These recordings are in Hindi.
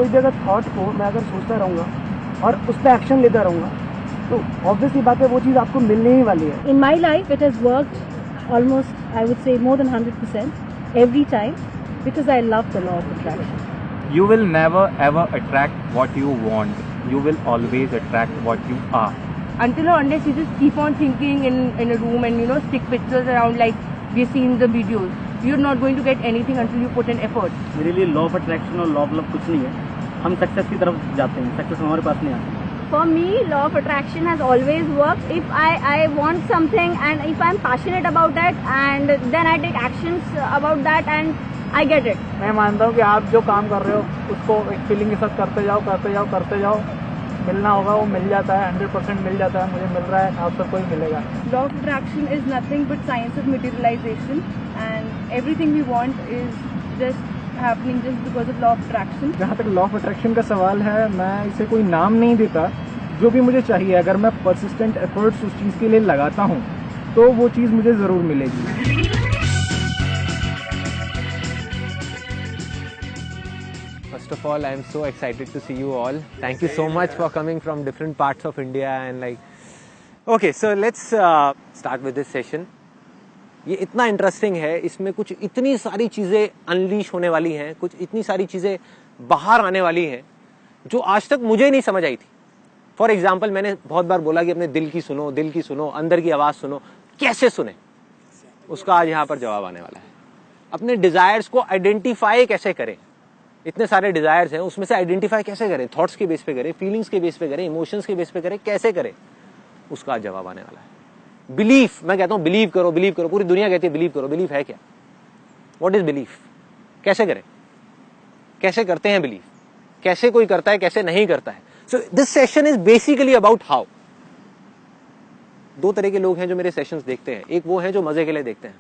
भी अगर थॉट को मैं अगर सोचता रहूँगा और उस पर एक्शन लेता रहूँगा तो ऑब्वियसली बात है वो चीज़ आपको मिलने ही वाली है। In my life it has worked almost, I would say, more than 100% every time because I love the law of attraction. You will never ever attract what you want. You will always attract what you are. Until or unless you just keep on thinking in a room and stick pictures around like we see in the videos, you're not going to get anything until you put an effort. मेरे लिए लॉ ऑफ अट्रैक्शन और लॉ ऑफ लव कुछ नहीं है, हम सक्सेस की तरफ जाते हैं, सक्सेस हमारे पास नहीं आती। For me, law of attraction has always worked. If I want something and if I'm passionate about that and then I take actions about that and I get it. मैं मानता हूँ कि आप जो काम कर रहे हो उसको एक फीलिंग के साथ करते जाओ, मिलना होगा वो मिल जाता है, 100% मिल जाता है, मुझे मिल रहा है, आप सबको ही मिलेगा। Law of attraction is nothing but science of materialization and everything we want is just happening just because of law of attraction. जहाँ तक लॉ ऑफ अट्रैक्शन का सवाल है, मैं इसे कोई नाम नहीं देता, जो भी मुझे चाहिए अगर मैं परसिस्टेंट एफर्ट्स उस चीज़ के लिए लगाता हूँ तो वो चीज़ मुझे ज़रूर मिलेगी। First of all, I am so excited to see you all. Thank you so much for coming from different parts of India and like. Okay, so let's start with this session. ये इतना इंटरेस्टिंग है, इसमें कुछ इतनी सारी चीजें अनलीश होने वाली हैं, कुछ इतनी सारी चीजें बाहर आने वाली हैं जो आज तक मुझे नहीं समझ आई थी। फॉर एग्जाम्पल, मैंने बहुत बार बोला कि अपने दिल की सुनो, अंदर की आवाज सुनो। कैसे सुने, उसका आज यहाँ पर जवाब आने वाला है। अपने डिजायर्स को आइडेंटिफाई कैसे करें, इतने सारे डिजायर्स हैं, उसमें से आइडेंटिफाई कैसे करें, थॉट्स के बेस पे करें, फीलिंग्स के बेस पे करें, इमोशंस के बेस पे करें, कैसे करें, उसका आज जवाब आने वाला है। बिलीफ, मैं कहता हूं बिलीव करो, पूरी दुनिया कहती है बिलीव करो। बिलीफ है क्या? What is belief? कैसे करें, कैसे करते हैं बिलीव, कैसे कोई करता है, कैसे नहीं करता है। So this session is basically about how. दो तरह के लोग हैं जो मेरे सेशंस देखते हैं। एक वो हैं जो मजे के लिए देखते हैं,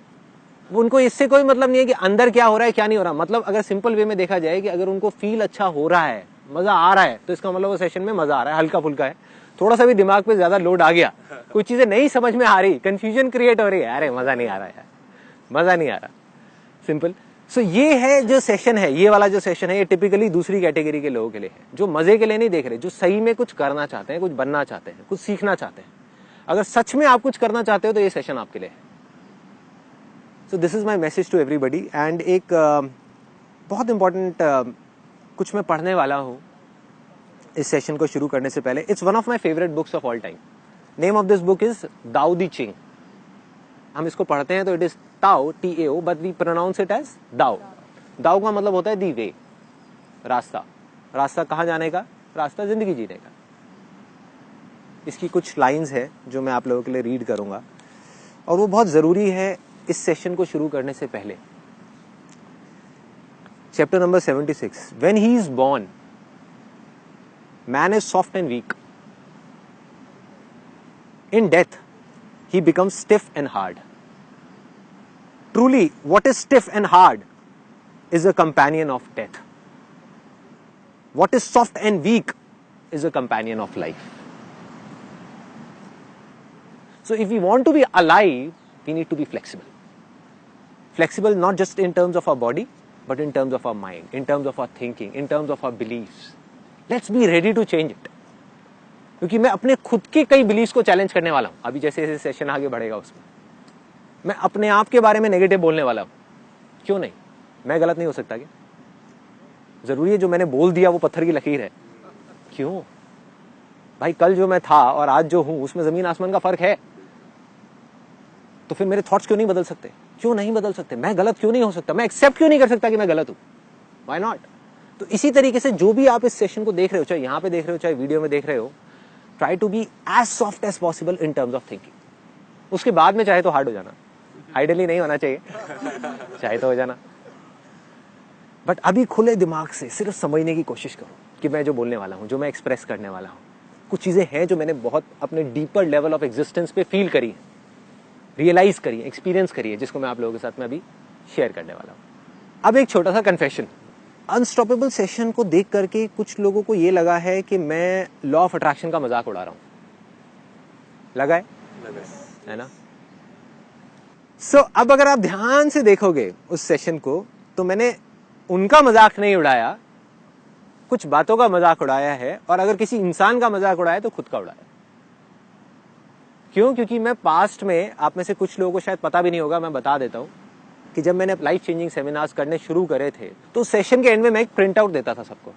उनको इससे कोई मतलब नहीं है कि अंदर क्या हो रहा है क्या नहीं हो रहा। मतलब अगर सिंपल वे में देखा जाए कि अगर उनको फील अच्छा हो रहा है, मजा आ रहा है, तो इसका मतलब वो सेशन में मजा आ रहा है, हल्का फुल्का है। थोड़ा सा भी दिमाग पे ज्यादा लोड आ गया, कुछ चीजें नहीं समझ में आ रही, कंफ्यूजन क्रिएट हो रही है, अरे मजा नहीं आ रहा है, मजा नहीं आ रहा, सिंपल। सो ये है जो सेशन है, ये वाला जो सेशन है, ये टिपिकली दूसरी कैटेगरी के लोगों के लिए है, जो मजे के लिए नहीं देख रहे, जो सही में कुछ करना चाहते हैं, कुछ बनना चाहते हैं, कुछ सीखना चाहते हैं। अगर सच में आप कुछ करना चाहते हो तो ये सेशन आपके लिए है। So this is my message to everybody. And एक बहुत इंपॉर्टेंट कुछ मैं पढ़ने वाला हूँ इस सेशन को शुरू करने से पहले। It's one of my favourite books of all time. Name of this book is Dao De Ching. हम इसको पढ़ते हैं तो it is Tao, TAO, but we pronounce it as Dao. Dao का मतलब होता है दी वे, रास्ता। रास्ता कहाँ जाने का? रास्ता जिंदगी जीने का। इसकी कुछ लाइंस है जो मैं आप लोगों के लिए रीड करूंगा और वो बहुत जरूरी है इस सेशन को शुरू करने से पहले। Chapter number 76। When he is born, man is soft and weak. In death, he becomes stiff and hard. Truly, what is stiff and hard is a companion of death. What is soft and weak is a companion of life. So if we want to be alive, we need to be flexible. Flexible not just in terms of our body, but in terms of our mind, in terms of our thinking, in terms of our beliefs. Let's be ready to change it. क्योंकि मैं अपने खुद के कई बिलीव्स को चैलेंज करने वाला हूं। अभी जैसे जैसे सेशन आगे बढ़ेगा उसमें मैं अपने आप के बारे में नेगेटिव बोलने वाला हूं। क्यों नहीं? मैं गलत नहीं हो सकता क्या? जरूरी है जो मैंने बोल दिया वो पत्थर की लकीर है? क्यों भाई? कल जो मैं था और आज जो हूं उसमें जमीन आसमान का फर्क है। तो फिर मेरे थॉट्स क्यों नहीं बदल सकते? क्यों नहीं बदल सकते? मैं गलत क्यों नहीं हो सकता? मैं एक्सेप्ट क्यों नहीं कर सकता कि मैं गलत हूं? Why not? तो इसी तरीके से जो भी आप इस सेशन को देख रहे हो, चाहे यहां पे देख रहे हो, चाहे वीडियो में देख रहे हो, try to be as soft as possible in terms of thinking. उसके बाद में चाहे तो हार्ड हो जाना, आइडियली नहीं होना चाहिए, चाहे तो हो जाना, बट अभी खुले दिमाग से सिर्फ समझने की कोशिश करो कि मैं जो बोलने वाला हूं, जो मैं एक्सप्रेस करने वाला हूं, कुछ चीजें हैं जो मैंने बहुत अपने डीपर लेवल ऑफ एग्जिस्टेंस पे फील करी है, रियलाइज करी है, एक्सपीरियंस करी है, जिसको मैं आप लोगों के साथ में अभी शेयर करने वाला हूं। अब एक छोटा सा कन्फेशन। अनस्टॉपेबल सेशन को देख करके कुछ लोगों को ये लगा है कि मैं लॉ ऑफ अट्रैक्शन का मजाक उड़ा रहा हूं। लगा है ना? सो अब अगर आप ध्यान से देखोगे उस सेशन को, तो मैंने उनका मजाक नहीं उड़ाया, कुछ बातों का मजाक उड़ाया है, और अगर किसी इंसान का मजाक उड़ाया तो खुद का उड़ाया। क्यों? क्योंकि मैं पास्ट में, आप में से कुछ लोगों को शायद पता भी नहीं होगा, मैं बता देता हूं कि जब मैंने लाइफ चेंजिंग सेमिनार्स करने शुरू करे थे तो सेशन के एंड में मैं एक प्रिंट आउट देता था सबको,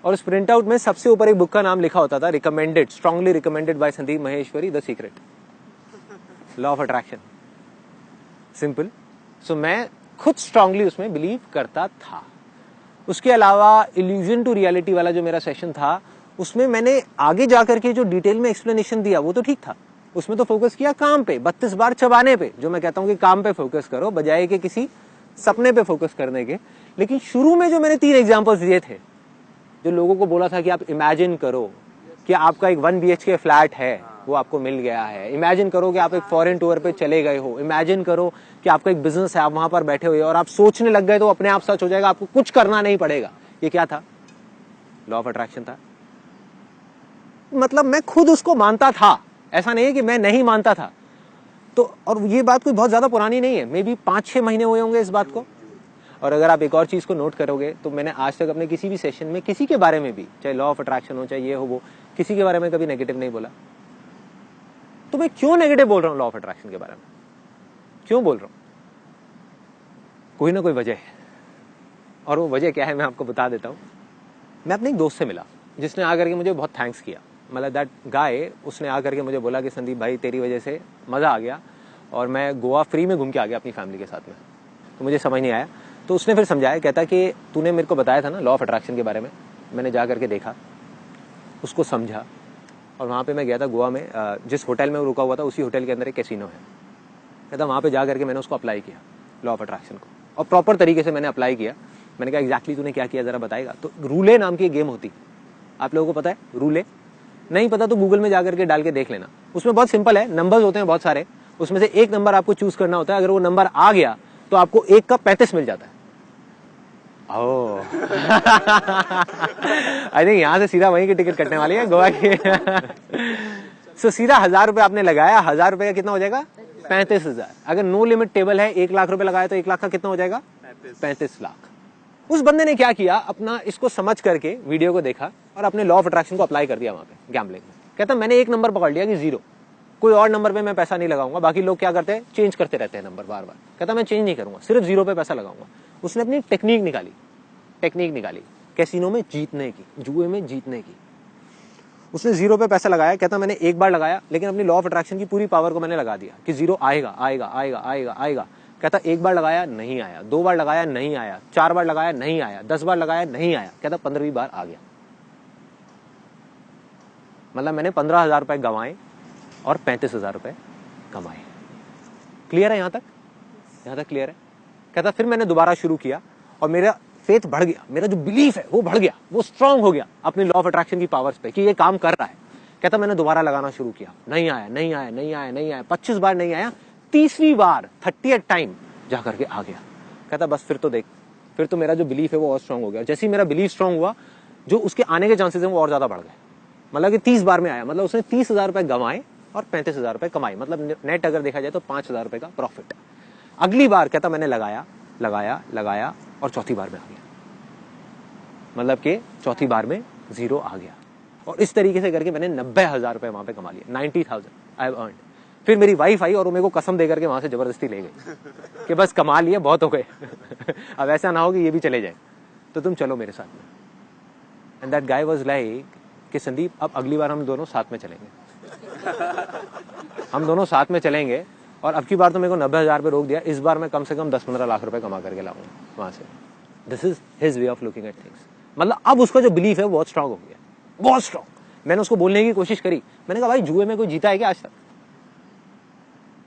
और उस प्रिंट आउट में सबसे ऊपर एक बुक का नाम लिखा होता था, recommended, strongly recommended by Sandeep Maheshwari, the secret, law of attraction, simple. So मैं खुद स्ट्रांगली उसमें बिलीव करता था। उसके अलावा इल्यूजन टू रियलिटी वाला जो मेरा सेशन था, उसमें मैंने आगे जाकर के जो डिटेल में एक्सप्लेनेशन दिया वो तो ठीक था, उसमें तो फोकस किया काम पे, 32 बार चबाने पे, जो मैं कहता हूं कि काम पे फोकस करो बजाय कि किसी सपने पे फोकस करने के। लेकिन शुरू में जो मैंने 3 एग्जांपल्स दिए थे, जो लोगों को बोला था कि आप इमेजिन करो कि आपका एक 1 BHK फ्लैट है, वो आपको मिल गया है, इमेजिन करो कि आप एक फॉरेन टूर पे चले गए हो, इमेजिन करो कि आपका एक बिजनेस है, आप वहां पर बैठे हुए और आप सोचने लग गए तो अपने आप सच हो जाएगा, आपको कुछ करना नहीं पड़ेगा। ये क्या था? लॉ ऑफ अट्रैक्शन था। मतलब मैं खुद उसको मानता था, ऐसा नहीं है कि मैं नहीं मानता था। तो और ये बात कोई बहुत ज्यादा पुरानी नहीं है, मे बी 5-6 महीने हुए होंगे इस बात को। और अगर आप एक और चीज को नोट करोगे तो मैंने आज तक अपने किसी भी सेशन में किसी के बारे में भी, चाहे लॉ ऑफ अट्रैक्शन हो चाहे ये हो वो, किसी के बारे में कभी नेगेटिव नहीं बोला। तो मैं क्यों नेगेटिव बोल रहा हूं लॉ ऑफ अट्रैक्शन के बारे में? क्यों बोल रहा हूं? कोई ना कोई वजह है, और वो वजह क्या है मैं आपको बता देता हूं। मैं अपने एक दोस्त से मिला जिसने आकर के मुझे बहुत थैंक्स किया, मतलब दैट गाय, उसने आकर के मुझे बोला कि संदीप भाई तेरी वजह से मजा आ गया और मैं गोवा फ्री में घूम के आ गया अपनी फैमिली के साथ में। तो मुझे समझ नहीं आया, तो उसने फिर समझाया, कहता कि तूने मेरे को बताया था ना लॉ ऑफ अट्रैक्शन के बारे में, मैंने जा करके देखा, उसको समझा, और वहाँ पे मैं गया था गोवा में, जिस होटल में वो रुका हुआ था उसी होटल के अंदर एक कैसीनो है। कहता वहाँ पे जा करके मैंने उसको अप्लाई किया लॉ ऑफ अट्रैक्शन को, और प्रॉपर तरीके से मैंने अप्लाई किया। मैंने कहा एग्जैक्टली तूने क्या किया जरा बताएगा? तो रूले नाम की एक गेम होती, आप लोगों को पता है रूले? नहीं पता तो गूगल में जाकर के डाल के देख लेना। उसमें बहुत सिंपल है, नंबर्स होते हैं बहुत सारे, उसमें से एक नंबर आपको चूज करना होता है। अगर वो नंबर आ गया तो आपको 1 का 35 मिल जाता है। आई थिंक यहां से सीधा वहीं की टिकट कटने वाली है गोवा की। सो सीधा 1000 रुपए आपने लगाया, 1000 रुपए का कितना हो जाएगा? 35,000। अगर नो लिमिट टेबल है, 1 लाख रुपए लगाया तो 1 लाख का कितना हो जाएगा? 35 लाख। उस बंदे ने क्या किया, अपना इसको समझ करके वीडियो को देखा और अपने लॉ ऑफ अट्रैक्शन को अप्लाई कर दिया वहां पे गैम्बलिंग में। कहता मैंने एक नंबर पकड़ लिया कि 0, कोई और नंबर पे मैं पैसा नहीं लगाऊंगा। बाकी लोग क्या करते हैं, चेंज करते रहते हैं नंबर बार बार। कहता मैं चेंज नहीं करूंगा, सिर्फ 0 पे पैसा लगाऊंगा। उसने अपनी टेक्निक निकाली कैसीनो में जीतने की, जुए में जीतने की। उसने 0 पे पैसा लगाया। कहता मैंने एक बार लगाया, लेकिन अपनी लॉ ऑफ अट्रैक्शन की पूरी पावर को मैंने लगा दिया कि 0 आएगा आएगा आएगा आएगा आएगा। कहता 1 बार लगाया नहीं आया, 2 बार लगाया नहीं आया, 4 बार लगाया नहीं आया, 10 बार लगाया नहीं आया। कहता 15वीं बार आ गया। मतलब मैंने 15,000 रुपए गंवाए और 35,000 रुपए कमाए। क्लियर है यहां तक? यहां तक क्लियर है? कहता फिर मैंने दोबारा शुरू किया और मेरा फेथ बढ़ गया, मेरा जो बिलीफ है वो बढ़ गया, वो स्ट्रांग हो गया अपनी लॉ ऑफ अट्रैक्शन की पावर्स पे कि ये काम कर रहा है। कहता मैंने दोबारा लगाना शुरू किया, नहीं आया नहीं आया नहीं आया नहीं आया, 25 बार नहीं आया, 30वीं बार 30th टाइम जा करके आ गया। कहता बस फिर तो देख, फिर तो मेरा जो बिलीफ है वो और स्ट्रांग हो गया। जैसे ही मेरा बिलीफ स्ट्रांग हुआ, जो उसके आने के चांसेस हैं वो और ज्यादा बढ़ गए। मतलब कि 30 बार में आया, मतलब उसने 30,000 रुपए गंवाए और 35,000 रुपए कमाए। मतलब नेट अगर देखा जाए तो 5,000 रुपए का प्रॉफिट। अगली बार कहता मैंने लगाया लगाया लगाया और चौथी बार में आ गया। मतलब कि चौथी बार में 0 आ गया। और इस तरीके से करके मैंने 90,000 रुपए वहां पे कमा लिए। 90,000 आई हैव अर्न्ड। फिर मेरी वाइफ आई और वो मेरे को कसम दे करके वहां से जबरदस्ती ले गई कि बस कमा लिए, बहुत हो गए। अब ऐसा ना हो कि ये भी चले जाए, तो तुम चलो मेरे साथ में। And that guy was like कि संदीप अब अगली बार हम दोनों साथ में चलेंगे। हम दोनों साथ में चलेंगे और अब की बार तो मेरे को 90,000 पे रोक दिया, इस बार मैं कम से कम 10-15 लाख रुपए कमा करके लाऊंगा वहां से। This is his way of looking at things. मतलब अब उसका जो बिलीफ है वो बहुत स्ट्रांग हो गया, बहुत स्ट्रांग। मैंने उसको बोलने की कोशिश करी, मैंने कहा भाई जुए में कोई जीता है क्या आज तक?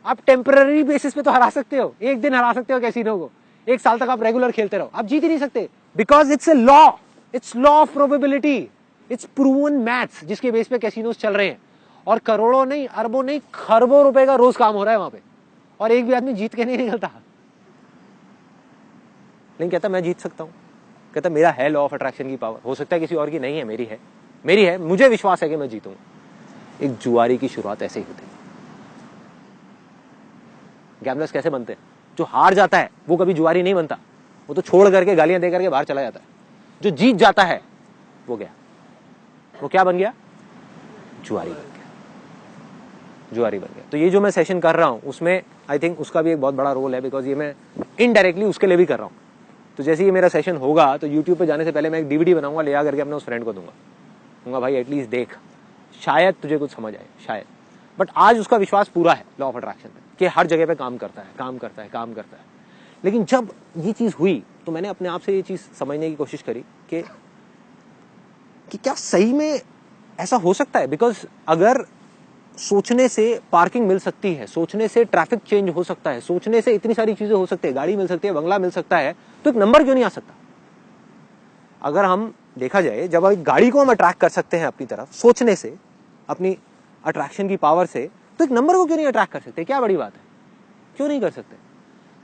आप टेम्पररी बेसिस पे तो हरा सकते हो, एक दिन हरा सकते हो कैसीनो को, 1 साल तक आप रेगुलर खेलते रहो, आप जीत ही नहीं सकते। Because it's a law, it's law of probability, it's proven maths जिसके बेस पे कैसीनोस चल रहे हैं। और करोड़ों नहीं, अरबों नहीं, खरबों रुपए का रोज काम हो रहा है वहां पे, और एक भी आदमी जीत के नहीं निकलता। लेकिन कहता मैं जीत सकता हूं। कहता मेरा है लॉ ऑफ अट्रैक्शन की पावर, हो सकता है किसी और की नहीं है, मेरी है, मेरी है, मुझे विश्वास है कि मैं जीतूंगा। एक जुआरी की शुरुआत ऐसे ही होती है। गैम्बलर्स कैसे बनते हैं? जो हार जाता है वो कभी जुआरी नहीं बनता, वो तो छोड़ करके गालियां दे करके बाहर चला जाता है। जो जीत जाता है वो गया, वो क्या बन गया? जुआरी बन गया, जुआरी बन गया। तो ये जो मैं सेशन कर रहा हूँ उसमें आई थिंक उसका भी एक बहुत बड़ा रोल है, बिकॉज ये मैं इनडायरेक्टली उसके लिए भी कर रहा हूँ। तो जैसे ये मेरा सेशन होगा तो यूट्यूब पे जाने से पहले मैं एक DVD बनाऊंगा, ले आकर के अपने उस फ्रेंड को दूंगा भाई एटलीस्ट देख, शायद तुझे कुछ समझ आए, शायद। बट आज उसका विश्वास पूरा है लॉ ऑफ अट्रैक्शन में कि हर जगह पे काम करता है, काम करता है, काम करता है। लेकिन जब ये चीज हुई तो मैंने अपने आप से ये चीज समझने की कोशिश करी कि क्या सही में ऐसा हो सकता है। बिकॉज अगर सोचने से पार्किंग मिल सकती है, सोचने से ट्रैफिक चेंज हो सकता है, सोचने से इतनी सारी चीजें हो सकती है, गाड़ी मिल सकती है, बंगला मिल सकता है, तो एक नंबर क्यों नहीं आ सकता? अगर हम देखा जाए, जब एक गाड़ी को हम अट्रैक्ट कर सकते हैं अपनी तरफ सोचने से, अपनी अट्रैक्शन की पावर से, तो एक नंबर को क्यों नहीं अट्रैक्ट कर सकते? क्या बड़ी बात है, क्यों नहीं कर सकते?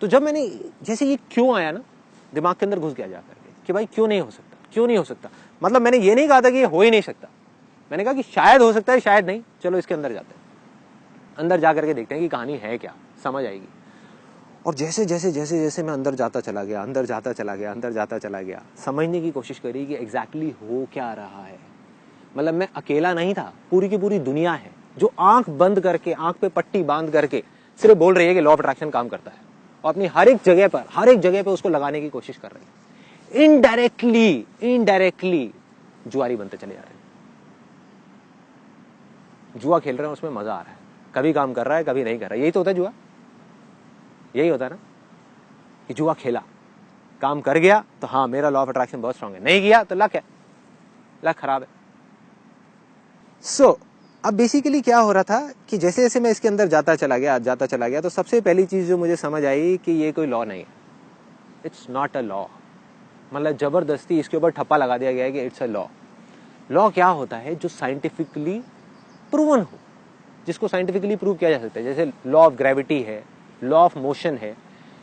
तो जब मैंने जैसे ये क्यों आया ना दिमाग के अंदर घुस गया जाकर के कि भाई क्यों नहीं हो सकता, क्यों नहीं हो सकता। मतलब मैंने ये नहीं कहा था कि ये हो ही नहीं सकता, मैंने कहा कि शायद हो सकता है, शायद नहीं। चलो इसके अंदर जाते हैं, अंदर जा करके देखते हैं कि कहानी है क्या, समझ आएगी। और जैसे जैसे जैसे जैसे मैं अंदर जाता चला गया, अंदर जाता चला गया, अंदर जाता चला गया, समझने की कोशिश करी कि एग्जैक्टली हो क्या रहा है। मतलब मैं अकेला नहीं था, पूरी की पूरी दुनिया है जो आंख बंद करके, आंख पे पट्टी बांध करके सिर्फ बोल रही है कि लॉ ऑफ अट्रैक्शन काम करता है, और अपनी हर एक जगह पर उसको लगाने की कोशिश कर रही है। इनडायरेक्टली जुआरी बनते चले जा रहे हैं, जुआ खेल रहे हैं, उसमें मजा आ रहा है, कभी काम कर रहा है, कभी नहीं कर रहा है। यही तो होता है जुआ, यही होता है ना कि जुआ खेला, काम कर गया तो हाँ मेरा लॉ ऑफ अट्रैक्शन बहुत स्ट्रांग है, नहीं किया तो लक है, लक खराब है। सो अब बेसिकली क्या हो रहा था कि जैसे जैसे मैं इसके अंदर जाता चला गया तो सबसे पहली चीज जो मुझे समझ आई कि ये कोई लॉ नहीं है, इट्स नॉट अ लॉ। मतलब जबरदस्ती इसके ऊपर ठप्पा लगा दिया गया है कि इट्स अ लॉ। लॉ क्या होता है? जो साइंटिफिकली प्रूवन हो, जिसको साइंटिफिकली प्रूव किया जा सकता है। जैसे लॉ ऑफ ग्रेविटी है, लॉ ऑफ मोशन है,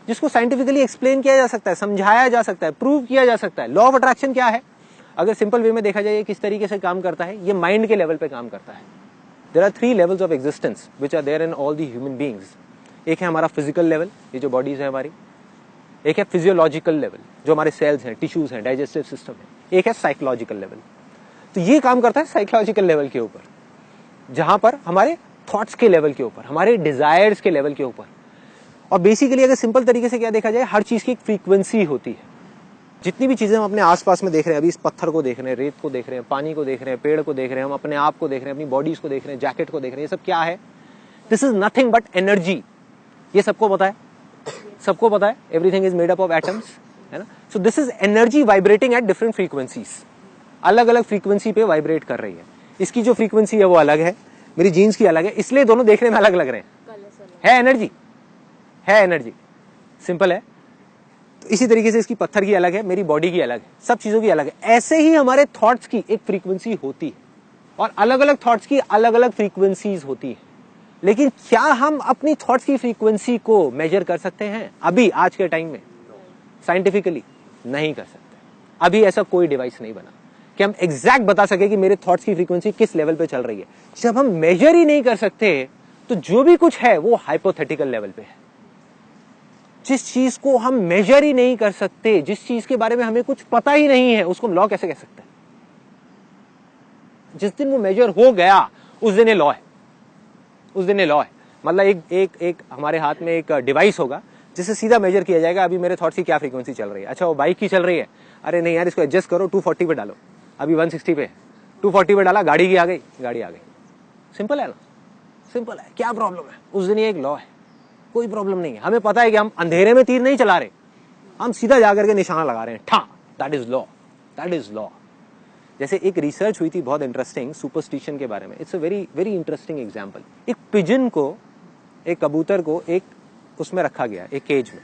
जिसको साइंटिफिकली एक्सप्लेन किया जा सकता है, समझाया जा सकता है, प्रूव किया जा सकता है। लॉ ऑफ अट्रैक्शन क्या है? अगर सिंपल वे में देखा जाए किस तरीके से काम करता है, ये माइंड के लेवल पे काम करता है। There are 3 levels of existence which are there in all the human beings. एक है हमारा फिजिकल लेवल, ये जो बॉडीज है हमारी। एक है फिजियोलॉजिकल लेवल, जो हमारे सेल्स हैं, टिश्यूज हैं, डाइजेस्टिव सिस्टम है। एक है साइकोलॉजिकल लेवल। तो ये काम करता है साइकोलॉजिकल लेवल के ऊपर, जहां पर हमारे थॉट्स के लेवल के ऊपर, हमारे डिजायर्स के लेवल के ऊपर। और बेसिकली अगर सिंपल तरीके से क्या देखा जाए, हर चीज की एक फ्रीक्वेंसी होती है। जितनी भी चीजें हम अपने आसपास में देख रहे हैं, अभी इस पत्थर को देख रहे हैं, रेत को देख रहे हैं, पानी को देख रहे हैं, पेड़ को देख रहे हैं, हम अपने आप को देख रहे हैं, अपनी बॉडीज को देख रहे हैं, जैकेट को देख रहे हैं, ये सब क्या है? This is nothing but energy. ये सबको पता है, सबको पता है, everything is made up of atoms, है ना। सो this is energy vibrating at different frequencies, अलग अलग फ्रीक्वेंसी पे वाइब्रेट कर रही है। इसकी जो फ्रीक्वेंसी है वो अलग है, मेरी जीन्स की अलग है, इसलिए दोनों देखने में अलग लग रहे हैं। है एनर्जी, है एनर्जी, सिंपल है। तो इसी तरीके से इसकी पत्थर की अलग है, मेरी बॉडी की अलग है, सब चीजों की अलग है। ऐसे ही हमारे थॉट्स की एक फ्रीक्वेंसी होती है, और अलग अलग थॉट्स की अलग अलग फ्रीक्वेंसीज होती है। लेकिन क्या हम अपनी थॉट्स की फ्रीक्वेंसी को मेजर कर सकते हैं अभी आज के टाइम में? साइंटिफिकली नहीं कर सकते। अभी ऐसा कोई डिवाइस नहीं बना कि हम एग्जैक्ट बता सके कि मेरे थॉट्स की फ्रीक्वेंसी किस लेवल पे चल रही है। जब हम मेजर ही नहीं कर सकते तो जो भी कुछ है वो हाइपोथेटिकल लेवल पे है। जिस चीज को हम मेजर ही नहीं कर सकते, जिस चीज के बारे में हमें कुछ पता ही नहीं है, उसको लॉ कैसे कह सकते हैं? जिस दिन वो मेजर हो गया उस दिन ये लॉ है, उस दिन ये लॉ है। मतलब एक हमारे हाथ में एक डिवाइस होगा जिसे सीधा मेजर किया जाएगा अभी मेरे थॉट्स की क्या फ्रीक्वेंसी चल रही है। अच्छा वो बाइक की चल रही है, अरे नहीं यार इसको एडजस्ट करो 240 पे डालो, अभी 160 पे, 240 पे डाला, गाड़ी की आ गई, गाड़ी आ गई। सिंपल है ना, सिंपल है, क्या प्रॉब्लम है? उस दिन ये एक लॉ है, कोई प्रॉब्लम नहीं है। हमें पता है कि हम अंधेरे में तीर नहीं चला रहे, हम सीधा जाकर के निशाना लगा रहे हैं, ठा, that is law, that is law. जैसे एक रिसर्च हुई थी बहुत इंटरेस्टिंग सुपरस्टिशन के बारे में। It's a very very interesting example. एक पिजन को, एक कबूतर को एक उसमें रखा गया, एक केज में,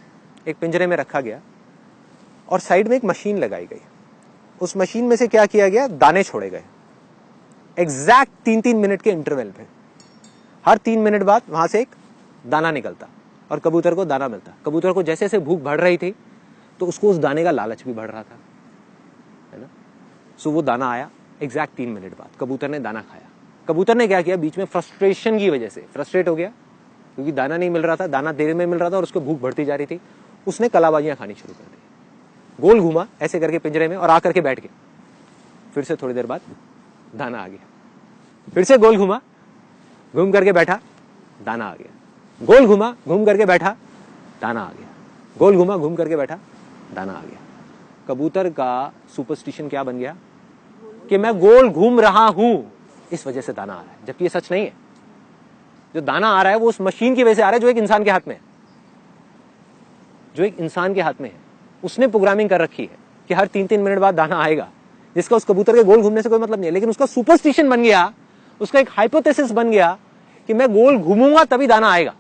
एक पिंजरे में रखा गया, और साइड में एक मशीन लगाई गई। उस मशीन में से क्या किया गया, दाने छोड़े गए एग्जैक्ट 3-3 मिनट के इंटरवल पे। हर 3 मिनट बाद वहां से एक दाना निकलता और कबूतर को दाना मिलता। कबूतर को जैसे जैसे भूख बढ़ रही थी तो उसको उस दाने का लालच भी बढ़ रहा था, है ना। सो वो दाना आया एग्जैक्ट 3 मिनट बाद, कबूतर ने दाना खाया। कबूतर ने क्या किया, बीच में फ्रस्ट्रेशन की वजह से फ्रस्ट्रेट हो गया क्योंकि दाना नहीं मिल रहा था, दाना देर में मिल रहा था और उसको भूख बढ़ती जा रही थी। उसने कलाबाजियां खानी शुरू कर दी, गोल घूमा ऐसे करके पिंजरे में और आकर के बैठ गया। फिर से थोड़ी देर बाद दाना आ गया, फिर से गोल घुमा, घूम करके बैठा, दाना आ गया, गोल घुमा, घूम करके बैठा, दाना आ गया, गोल घुमा, घूम करके बैठा, दाना आ गया। कबूतर का सुपरस्टिशन क्या बन गया कि मैं गोल घूम रहा हूं, इस वजह से दाना आ रहा है, जबकि ये सच नहीं है। जो दाना आ रहा है वो उस मशीन की वजह से आ रहा है जो एक इंसान के हाथ में है, जो एक इंसान के हाथ में है। उसने प्रोग्रामिंग कर रखी है कि हर 3-3 मिनट बाद दाना आएगा, जिसका उस कबूतर के गोल घूमने से कोई मतलब नहीं है, लेकिन उसका सुपरस्टिशन बन गया, उसका एक हाइपोथेसिस बन गया कि मैं गोल घूमूंगा तभी दाना आएगा।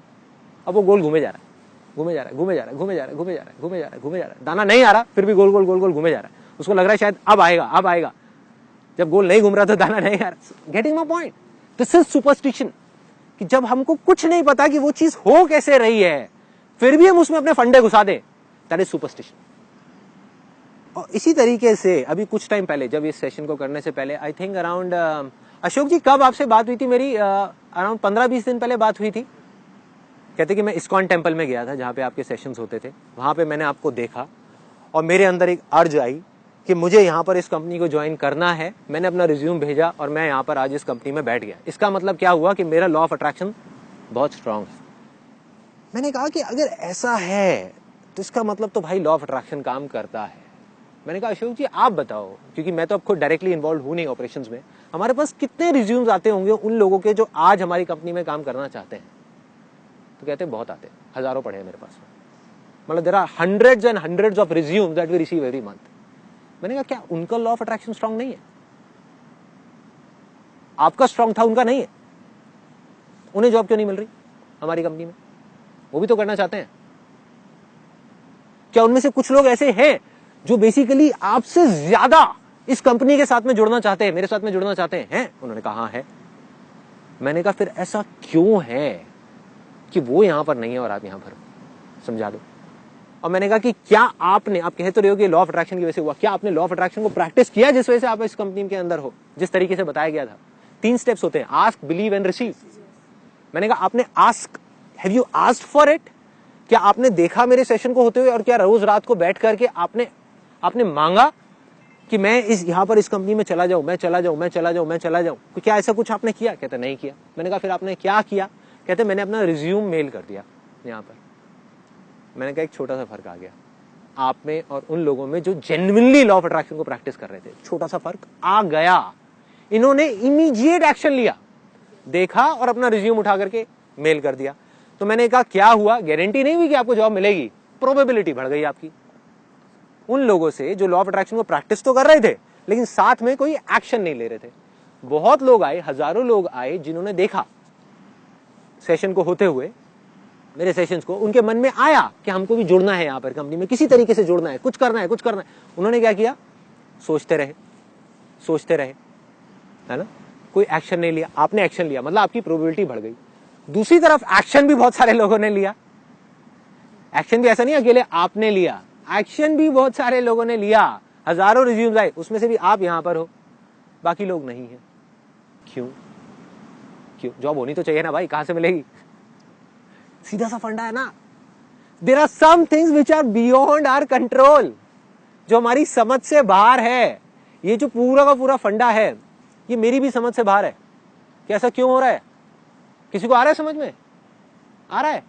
अब वो गोल घूमे जा रहा है, घूमे जा रहा है, घूमे जा रहा है, घूमे जा रहा है, घूमे जा रहा है, घूमे जा रहा है, घूमे जा रहा है, दाना नहीं आ रहा, फिर भी गोल गोल गोल गोल घूमे जा रहा है। उसको लग रहा है शायद अब आएगा, अब आएगा, जब गोल नहीं घूम रहा तो दाना नहीं आ रहा। Getting my point? This is superstition, कि जब हमको कुछ नहीं पता कि वो चीज हो कैसे रही है, फिर भी हम उसमें अपने फंडे घुसा दें, दैट इज सुपरस्टिशन। और इसी तरीके से अभी कुछ टाइम पहले, जब इस सेशन को करने से पहले, आई थिंक अराउंड, अशोक जी कब आपसे बात हुई थी मेरी? अराउंड 15-20 दिन पहले बात हुई थी। कहते कि मैं इस्कॉन टेम्पल में गया था जहां पे आपके सेशंस होते थे, वहां पे मैंने आपको देखा और मेरे अंदर एक अर्ज आई कि मुझे यहाँ पर इस कंपनी को ज्वाइन करना है। मैंने अपना रिज्यूम भेजा और मैं यहाँ पर आज इस कंपनी में बैठ गया। इसका मतलब क्या हुआ कि मेरा लॉ ऑफ अट्रैक्शन बहुत स्ट्रांग है। मैंने कहा कि अगर ऐसा है तो इसका मतलब तो भाई लॉ ऑफ अट्रैक्शन काम करता है। मैंने कहा अशोक जी आप बताओ, क्योंकि मैं तो अब खुद डायरेक्टली इन्वॉल्व हूं नहीं ऑपरेशंस में, हमारे पास कितने रिज्यूम्स आते होंगे उन लोगों के जो आज हमारी कंपनी में काम करना चाहते हैं? तो कहते हैं बहुत आते हैं, हजारों पड़े हैं मेरे पास। मतलब there are hundreds and hundreds of resumes that we receive every month. मैंने कहा क्या उनका लॉ ऑफ अट्रैक्शन स्ट्रांग नहीं है? आपका स्ट्रांग था, उनका नहीं है? उन्हें जॉब क्यों नहीं मिल रही हमारी कंपनी में? वो भी तो करना चाहते हैं। क्या उनमें से कुछ लोग ऐसे हैं जो बेसिकली आपसे ज्यादा इस कंपनी के साथ में जुड़ना चाहते हैं, मेरे साथ में जुड़ना चाहते हैं? उन्होंने कहा हाँ है। मैंने कहा फिर ऐसा क्यों है कि वो यहां पर नहीं है और आप यहां पर समझा दो। और मैंने कहा कि क्या आपने, आप कह तो रहे हो कि लॉ ऑफ अट्रैक्शन की वजह से हुआ, क्या आपने लॉ ऑफ अट्रैक्शन को प्रैक्टिस किया जिस वजह से आप इस कंपनी के अंदर हो, जिस तरीके से बताया गया था? 3 स्टेप्स होते हैं, आस्क, बिलीव एंड रिसीव। मैंने कहा आपने ask, have you asked for it? क्या आपने देखा मेरे सेशन को होते हुए, और क्या रोज रात को बैठ करके आपने मांगा कि मैं इस यहां पर इस कंपनी में चला जाऊं, मैं चला जाऊं, मैं चला जाऊं, मैं चला जाऊं? क्या ऐसा कुछ आपने किया? कहते नहीं किया। मैंने कहा फिर आपने क्या किया? कहते मैंने अपना रिज्यूम मेल कर दिया यहां पर। मैंने कहा एक छोटा सा फर्क आ गया आप में और उन लोगों में जो जेन्युइनली लॉ ऑफ अट्रैक्शन को प्रैक्टिस कर रहे थे। छोटा सा फर्क आ गया। इन्होंने इमीडिएट एक्शन लिया, देखा और अपना रिज्यूम उठा करके मेल कर दिया। तो मैंने कहा क्या हुआ? गारंटी नहीं हुई कि आपको जॉब मिलेगी, प्रोबेबिलिटी बढ़ गई आपकी। उन लोगों से जो लॉ ऑफ अट्रैक्शन को प्रैक्टिस तो कर रहे थे लेकिन साथ में कोई एक्शन नहीं ले रहे थे। बहुत लोग आए, हजारों लोग आए जिन्होंने देखा सेशन को होते हुए, मेरे सेशंस को, उनके मन में आया कि हमको भी जुड़ना है यहाँ पर कंपनी में, किसी तरीके से जुड़ना है, कुछ करना है, कुछ करना है। उन्होंने क्या किया? सोचते रहे, है ना, कोई एक्शन नहीं लिया। आपने एक्शन लिया, मतलब आपकी प्रोबेबिलिटी बढ़ गई। दूसरी तरफ एक्शन भी बहुत सारे लोगों ने लिया। एक्शन भी ऐसा नहीं अकेले आपने लिया, एक्शन भी बहुत सारे लोगों ने लिया। हजारों रिज्यूम्स आए, उसमें से भी आप यहां पर हो, बाकी लोग नहीं है। क्यों? जॉब होनी तो चाहिए ना भाई, कहां से मिलेगी? सीधा सा फंडा है ना। There are some things which are beyond our control, जो हमारी समझ से बाहर है। ये जो पूरा का पूरा फंडा है, ये मेरी भी समझ से बाहर है कि ऐसा क्यों हो रहा है। किसी को आ रहा है समझ में? आ रहा है।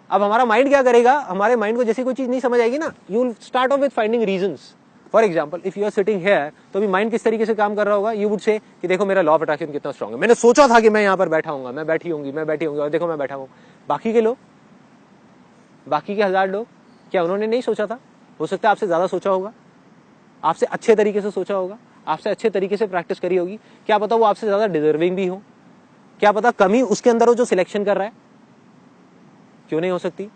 अब हमारा माइंड क्या करेगा? हमारे माइंड को जैसी कोई चीज नहीं समझ आएगी ना, you will start off with finding reasons. For example, if you are sitting here, तो भी माइंड किस तरीके से काम कर रहा होगा? यू वुड से कि देखो मेरा लॉ ऑफ अट्रैक्शन कितना स्ट्रांग है, मैंने सोचा था कि मैं यहां पर बैठा हूंगा, मैं बैठी होंगी, और देखो मैं बैठा हूं। बाकी के लोग, बाकी के 1000 लोग, क्या उन्होंने नहीं सोचा था? हो सकता है आपसे ज्यादा सोचा होगा, आपसे अच्छे तरीके से सोचा होगा, आपसे अच्छे तरीके से प्रैक्टिस करी होगी। क्या पता वो आपसे ज्यादा डिजर्विंग भी हो, क्या पता कमी उसके अंदर हो जो सिलेक्शन कर रहा है। क्यों नहीं हो सकती?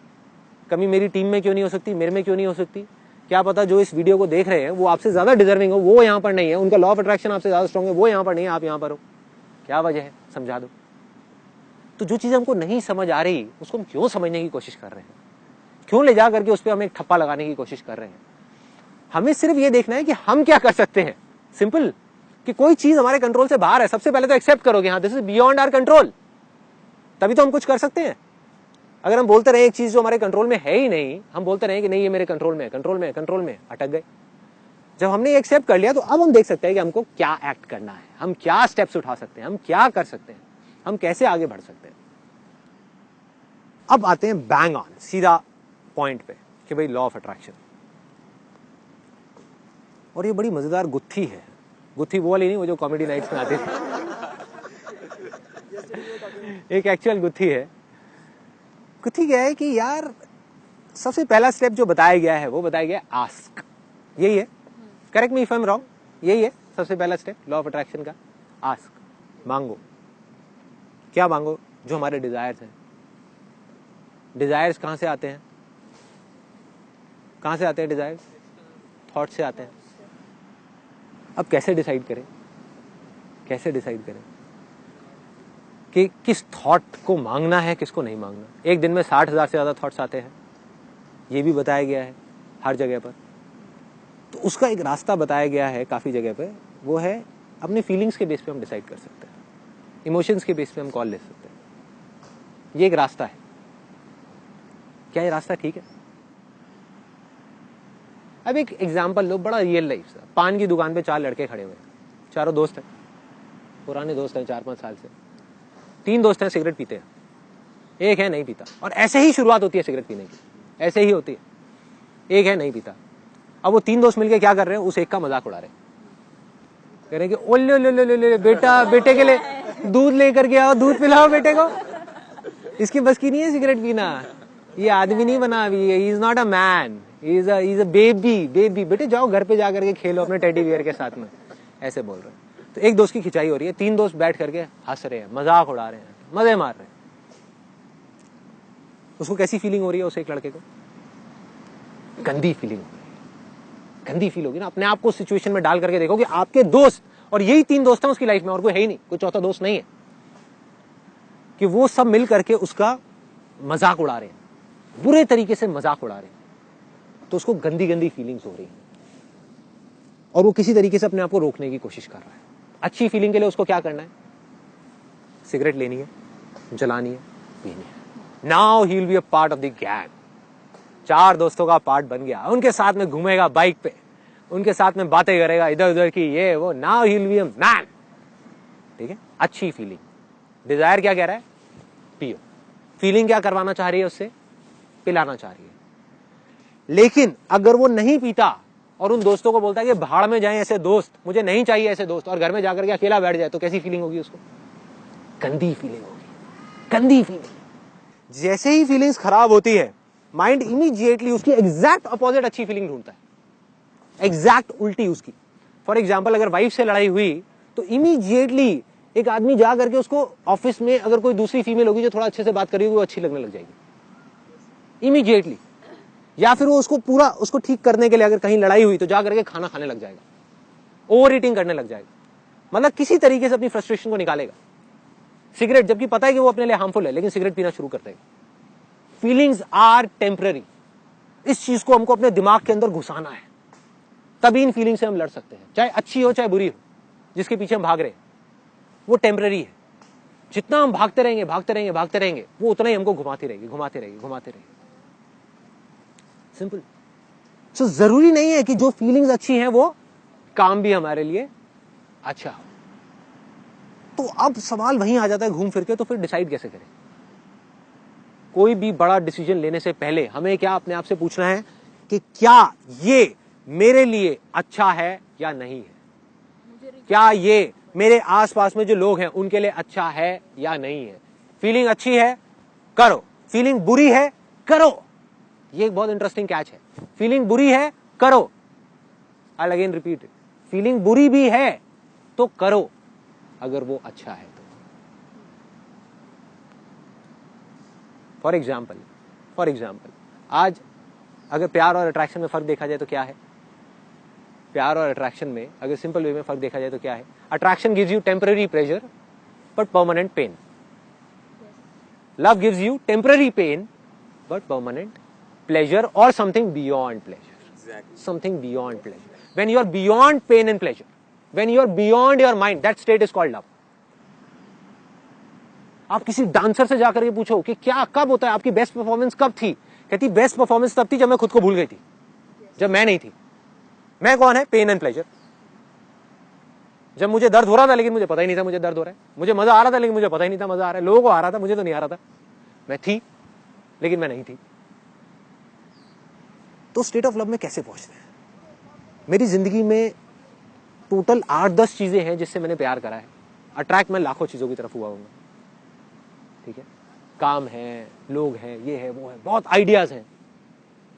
कमी मेरी टीम में क्यों नहीं हो सकती, मेरे में क्यों नहीं हो सकती? क्या पता जो इस वीडियो को देख रहे हैं वो आपसे ज्यादा डिजर्विंग हो, वो यहां पर नहीं है, उनका लॉ ऑफ अट्रैक्शन आपसे ज्यादा स्ट्रांग है, वो यहां पर नहीं है, आप यहां पर हो। क्या वजह है? समझा दो। तो जो चीज हमको नहीं समझ आ रही उसको हम क्यों समझने की कोशिश कर रहे हैं? क्यों ले जा करके उस पर हम एक ठप्पा लगाने की कोशिश कर रहे हैं? हमें सिर्फ ये देखना है कि हम क्या कर सकते हैं। सिंपल, कि कोई चीज हमारे कंट्रोल से बाहर है, सबसे पहले तो एक्सेप्ट करोगे, हाँ this is beyond our control, तभी तो हम कुछ कर सकते हैं। अगर हम बोलते रहे एक चीज जो हमारे कंट्रोल में है ही नहीं, हम बोलते रहे कि नहीं ये मेरे कंट्रोल में है, कंट्रोल में है, कंट्रोल में है, अटक गए। जब हमने एक्सेप्ट कर लिया तो अब हम देख सकते हैं कि हमको क्या एक्ट करना है, हम क्या स्टेप्स उठा सकते हैं, हम क्या कर सकते हैं, हम कैसे आगे बढ़ सकते हैं। अब आते हैं बैंग ऑन, सीधा पॉइंट पे कि भाई लॉ ऑफ अट्रैक्शन। और ये बड़ी मजेदार गुत्थी है, गुत्थी वो वाली नहीं, वो जो कॉमेडी नाइट्स में आती थी। एक एक्चुअल गुत्थी है। गुत्थी क्या है कि यार सबसे पहला स्टेप जो बताया गया है वो बताया गया आस्क। यही है, correct me if I am wrong, यही है सबसे पहला स्टेप लॉ ऑफ अट्रैक्शन का, आस्क, मांगो। क्या मांगो? जो हमारे डिजायर्स हैं। डिजायर्स कहां से आते हैं? कहां से आते हैं डिजायर्स? थॉट से आते हैं। अब कैसे डिसाइड करें, कैसे डिसाइड करें कि किस थॉट को मांगना है, किसको नहीं मांगना? एक दिन में 60,000 से ज्यादा थॉट्स आते हैं, ये भी बताया गया है हर जगह पर। तो उसका एक रास्ता बताया गया है काफी जगह पे, वो है अपनी फीलिंग्स के बेस पे हम डिसाइड कर सकते हैं, इमोशंस के बेस पे हम कॉल ले सकते हैं। ये एक रास्ता है। क्या ये रास्ता ठीक है? अब एक एग्जांपल लो, बड़ा रियल लाइफ सा। पान की दुकान पे 4 लड़के खड़े हुए हैं, चारों दोस्त हैं, पुराने दोस्त हैं 4-5 साल से। 3 दोस्त हैं सिगरेट पीते हैं, एक है नहीं पीता। और ऐसे ही शुरुआत होती है सिगरेट पीने की, ऐसे ही होती है। एक है नहीं पीता। अब वो 3 दोस्त मिलके क्या कर रहे हैं? उस एक का मजाक उड़ा रहे हैं, कह रहे हैं कि ओले ले ले ले बेटा, बेटे के लिए दूध लेकर के आओ, दूध पिलाओ बेटे को। इसकी बस की नहीं है सिगरेट पीना, ये आदमी नहीं बना अभी, he is not a man, he is a baby. Baby बेटे जाओ घर पे जा करके खेलो अपने टेडी बियर के साथ में, ऐसे बोल रहे हैं। तो एक दोस्त की खिंचाई हो रही है, 3 दोस्त बैठ करके हंस रहे हैं, मजाक उड़ा रहे हैं, मजे मार रहे हैं। उसको कैसी फीलिंग हो रही है? उस एक लड़के को गंदी फीलिंग हो रही है, गंदी फील होगी ना। अपने आप को सिचुएशन में डाल करके देखो कि आपके दोस्त, और यही 3 दोस्त हैं उसकी लाइफ में, और कोई है ही नहीं, कोई चौथा दोस्त नहीं है, कि वो सब मिल करके उसका मजाक उड़ा रहे हैं, बुरे तरीके से मजाक उड़ा रहे हैं। तो उसको गंदी गंदी फीलिंग्स हो रही हैं और वो किसी तरीके से अपने आप को रोकने की कोशिश कर रहा है। अच्छी फीलिंग के लिए उसको क्या करना है? सिगरेट लेनी है, जलानी है, पीनी है। Now he will be a part of the gang. 4 दोस्तों का पार्ट बन गया, उनके साथ में घूमेगा बाइक पे, उनके साथ में बातें करेगा इधर उधर की, ये वो। Now he will be a man. ठीक है, अच्छी फीलिंग। डिजायर क्या कह रहा है? पियो। फीलिंग क्या करवाना चाह रही है उससे? पिलाना चाह रही है। लेकिन अगर वो नहीं पीता और उन दोस्तों को बोलता है कि भाड़ में जाएं ऐसे दोस्त, मुझे नहीं चाहिए ऐसे दोस्त, और घर में जाकर के अकेला बैठ जाए, तो कैसी फीलिंग होगी उसको? गंदी फीलिंग होगी, गंदी फीलिंग। जैसे ही फीलिंग्स खराब होती है, माइंड इमीडिएटली उसकी एग्जैक्ट अपोजिट अच्छी फीलिंग ढूंढता है, एग्जैक्ट उल्टी उसकी। फॉर एग्जाम्पल, अगर वाइफ से लड़ाई हुई तो इमीडिएटली एक आदमी जा करके उसको ऑफिस में अगर कोई दूसरी फीमेल होगी जो थोड़ा अच्छे से बात कर रही होगी, वो अच्छी लगने लग जाएगी इमीडिएटली। या फिर वो उसको पूरा उसको ठीक करने के लिए अगर कहीं लड़ाई हुई तो जा करके खाना खाने लग जाएगा, ओवर ईटिंग करने लग जाएगा, मतलब किसी तरीके से अपनी फ्रस्ट्रेशन को निकालेगा। सिगरेट, जबकि पता है कि वो अपने लिए हार्मफुल है, लेकिन सिगरेट पीना शुरू कर देगा। Feelings are temporary. इस चीज को हमको अपने दिमाग के अंदर घुसाना है, तभी इन फीलिंग से हम लड़ सकते हैं, चाहे अच्छी हो चाहे बुरी हो। जिसके पीछे हम भाग रहे हैं वो टेम्पररी है। जितना हम भागते रहेंगे भागते रहेंगे भागते रहेंगे, वो उतना ही हमको घुमाती रहेगी घुमाती रहेगी घुमाती रहेगी। सिंपल। सो जरूरी नहीं है कि जो फीलिंग्स अच्छी हैं वो काम भी हमारे लिए अच्छा हो। तो अब सवाल वहीं आ जाता है घूम फिर के, तो फिर डिसाइड कैसे करें? कोई भी बड़ा डिसीजन लेने से पहले हमें क्या अपने आप से पूछना है कि क्या ये मेरे लिए अच्छा है या नहीं है? क्या ये मेरे आसपास में जो लोग हैं उनके लिए अच्छा है या नहीं है? फीलिंग अच्छी है, करो। फीलिंग बुरी है, करो। ये एक बहुत इंटरेस्टिंग कैच है। फीलिंग बुरी है, करो। आई अगेन रिपीट, फीलिंग बुरी भी है तो करो, अगर वो अच्छा है तो। फॉर एग्जाम्पल आज अगर प्यार और अट्रैक्शन में फर्क देखा जाए तो क्या है? प्यार और अट्रैक्शन में अगर सिंपल वे में फर्क देखा जाए तो क्या है? Attraction gives you temporary pleasure but permanent pain. Love gives you temporary pain but permanent pleasure or something beyond pleasure. Exactly. Something beyond pleasure. When you are beyond pain and pleasure, when you are beyond your mind, that state is called love. आप किसी डांसर से जाकर के पूछो कि क्या कब होता है आपकी बेस्ट परफॉर्मेंस कब थी? कहती बेस्ट परफॉर्मेंस तब थी जब मैं खुद को भूल गई थी, जब मैं नहीं थी। मैं कौन है? Pain and pleasure. जब मुझे दर्द हो रहा था लेकिन मुझे पता ही नहीं था मुझे दर्द हो रहा है, मुझे मजा आ रहा था लेकिन मुझे पता ही नहीं था मजा आ रहा है, लोगों को आ रहा था मुझे तो नहीं आ रहा था, मैं थी लेकिन मैं नहीं थी। तो स्टेट ऑफ लव में कैसे पहुंचते हैं? मेरी जिंदगी में टोटल 8-10 चीजें हैं जिससे मैंने प्यार करा है। अट्रैक्ट मैं लाखों चीजों की तरफ हुआ हूँ, ठीक है, काम है, लोग हैं, ये है, वो है, बहुत आइडियाज हैं,